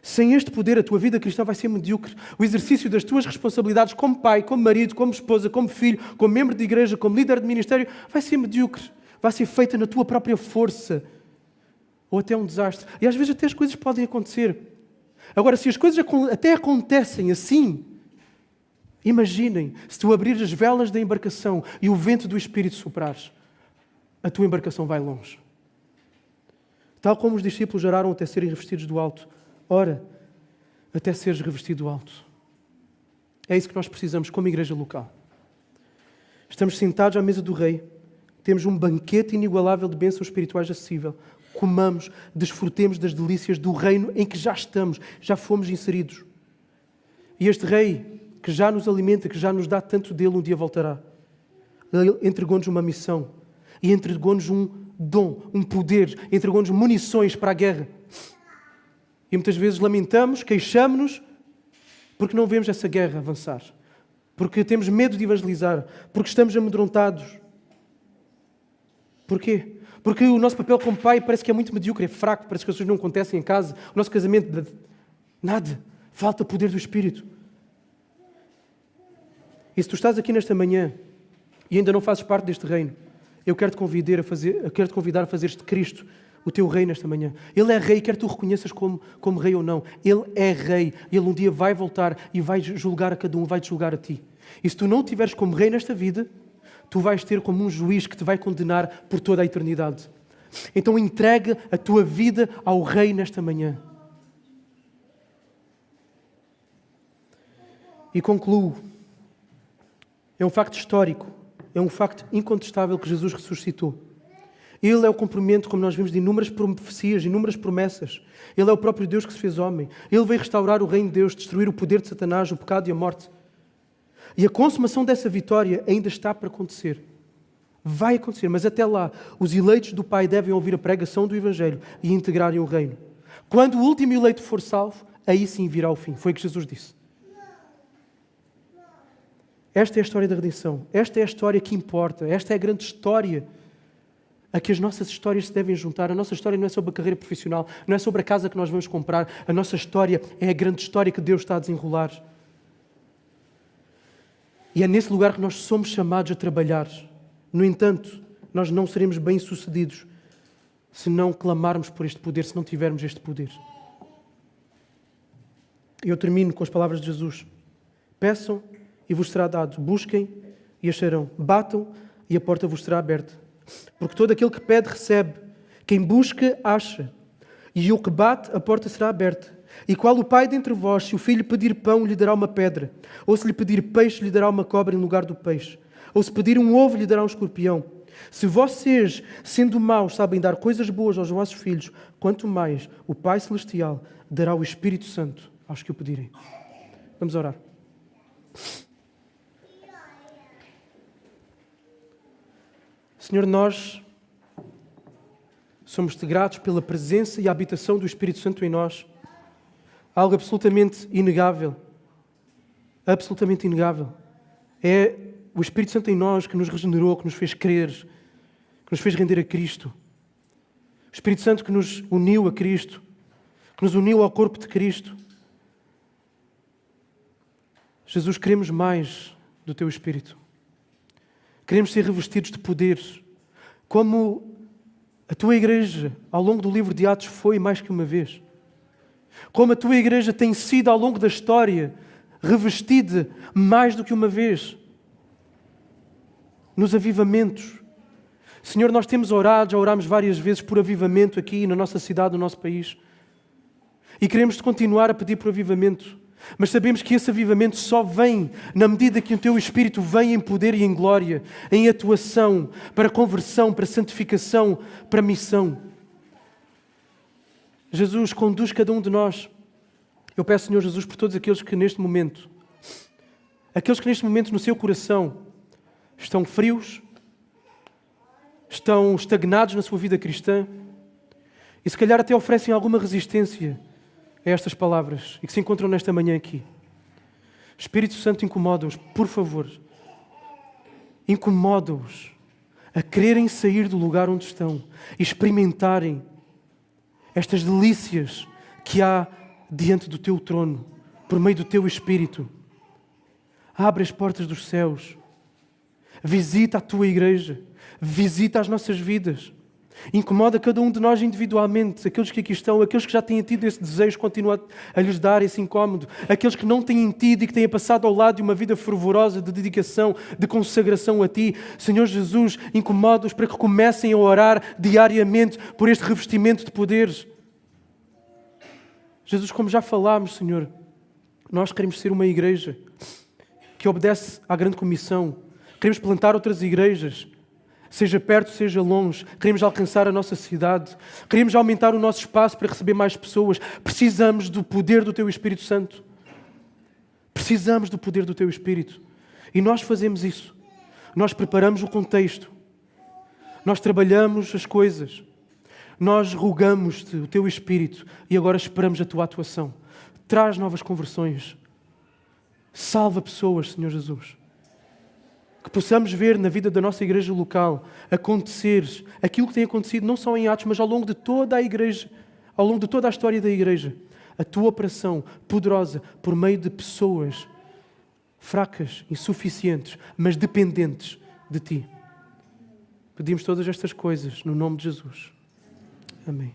Sem este poder, a tua vida cristã vai ser medíocre. O exercício das tuas responsabilidades como pai, como marido, como esposa, como filho, como membro de igreja, como líder de ministério, vai ser medíocre. Vai ser feita na tua própria força. Ou até um desastre. E às vezes até as coisas podem acontecer. Agora, se as coisas até acontecem assim, imaginem, se tu abrires as velas da embarcação e o vento do Espírito soprares, a tua embarcação vai longe. Tal como os discípulos oraram até serem revestidos do alto, ora, até seres revestido do alto. É isso que nós precisamos como igreja local. Estamos sentados à mesa do Rei, temos um banquete inigualável de bênçãos espirituais acessível. Comamos, desfrutemos das delícias do reino em que já estamos, já fomos inseridos. E este Rei, que já nos alimenta, que já nos dá tanto dele, um dia voltará. Ele entregou-nos uma missão e entregou-nos um dom, um poder, entregou-nos munições para a guerra. E muitas vezes lamentamos, queixamos-nos, porque não vemos essa guerra avançar. Porque temos medo de evangelizar. Porque estamos amedrontados. Porquê? Porque o nosso papel como pai parece que é muito medíocre, é fraco, parece que as coisas não acontecem em casa. O nosso casamento, nada. Falta poder do Espírito. E se tu estás aqui nesta manhã e ainda não fazes parte deste reino, eu quero-te convidar a fazeres de Cristo o teu rei nesta manhã. Ele é rei, quer tu o reconheças como rei ou não. Ele é rei. Ele um dia vai voltar e vai julgar a cada um, vai te julgar a ti. E se tu não o tiveres como rei nesta vida, tu vais ter como um juiz que te vai condenar por toda a eternidade. Então entrega a tua vida ao rei nesta manhã. E concluo. É um facto histórico. É um facto incontestável que Jesus ressuscitou. Ele é o cumprimento, como nós vimos, de inúmeras profecias, inúmeras promessas. Ele é o próprio Deus que se fez homem. Ele veio restaurar o reino de Deus, destruir o poder de Satanás, o pecado e a morte. E a consumação dessa vitória ainda está para acontecer. Vai acontecer, mas até lá, os eleitos do Pai devem ouvir a pregação do Evangelho e integrarem o reino. Quando o último eleito for salvo, aí sim virá o fim. Foi o que Jesus disse. Esta é a história da redenção. Esta é a história que importa. Esta é a grande história a que as nossas histórias se devem juntar. A nossa história não é sobre a carreira profissional, não é sobre a casa que nós vamos comprar. A nossa história é a grande história que Deus está a desenrolar. E é nesse lugar que nós somos chamados a trabalhar. No entanto, nós não seremos bem-sucedidos se não clamarmos por este poder, se não tivermos este poder. Eu termino com as palavras de Jesus. Peçam e vos será dado. Busquem e acharão. Batam e a porta vos será aberta. Porque todo aquele que pede, recebe. Quem busca, acha. E o que bate, a porta será aberta. E qual o pai dentre vós, se o filho pedir pão, lhe dará uma pedra? Ou se lhe pedir peixe, lhe dará uma cobra em lugar do peixe? Ou se pedir um ovo, lhe dará um escorpião? Se vocês, sendo maus, sabem dar coisas boas aos vossos filhos, quanto mais o Pai Celestial dará o Espírito Santo aos que o pedirem. Vamos orar. Senhor, nós somos-te gratos pela presença e a habitação do Espírito Santo em nós. Algo absolutamente inegável. Absolutamente inegável. É o Espírito Santo em nós que nos regenerou, que nos fez crer, que nos fez render a Cristo. O Espírito Santo que nos uniu a Cristo, que nos uniu ao corpo de Cristo. Jesus, queremos mais do Teu Espírito. Queremos ser revestidos de poder, como a Tua Igreja, ao longo do livro de Atos, foi mais que uma vez. Como a Tua Igreja tem sido, ao longo da história, revestida mais do que uma vez. Nos avivamentos. Senhor, nós temos orado, já orámos várias vezes por avivamento aqui na nossa cidade, no nosso país. E queremos continuar a pedir por avivamento. Mas sabemos que esse avivamento só vem na medida que o Teu Espírito vem em poder e em glória, em atuação, para conversão, para santificação, para missão. Jesus, conduz cada um de nós. Eu peço, Senhor Jesus, por todos aqueles que neste momento no seu coração estão frios, estão estagnados na sua vida cristã e se calhar até oferecem alguma resistência a estas palavras e que se encontram nesta manhã aqui. Espírito Santo, incomoda-os, por favor. Incomoda-os a quererem sair do lugar onde estão e experimentarem estas delícias que há diante do Teu trono, por meio do Teu Espírito. Abre as portas dos céus. Visita a Tua Igreja. Visita as nossas vidas. Incomoda cada um de nós individualmente, aqueles que aqui estão, aqueles que já têm tido esse desejo, continua a lhes dar esse incómodo, aqueles que não têm tido e que têm passado ao lado de uma vida fervorosa de dedicação, de consagração a Ti. Senhor Jesus, incomoda-os para que comecem a orar diariamente por este revestimento de poderes. Jesus, como já falámos, Senhor, nós queremos ser uma igreja que obedece à grande comissão. Queremos plantar outras igrejas, seja perto, seja longe. Queremos alcançar a nossa cidade. Queremos aumentar o nosso espaço para receber mais pessoas. Precisamos do poder do Teu Espírito Santo. Precisamos do poder do Teu Espírito. E nós fazemos isso. Nós preparamos o contexto. Nós trabalhamos as coisas. Nós rogamos-te o Teu Espírito e agora esperamos a Tua atuação. Traz novas conversões. Salva pessoas, Senhor Jesus. Que possamos ver na vida da nossa igreja local acontecer aquilo que tem acontecido não só em Atos, mas ao longo de toda a igreja, ao longo de toda a história da igreja. A Tua operação poderosa por meio de pessoas fracas, insuficientes, mas dependentes de Ti. Pedimos todas estas coisas no nome de Jesus. Amém.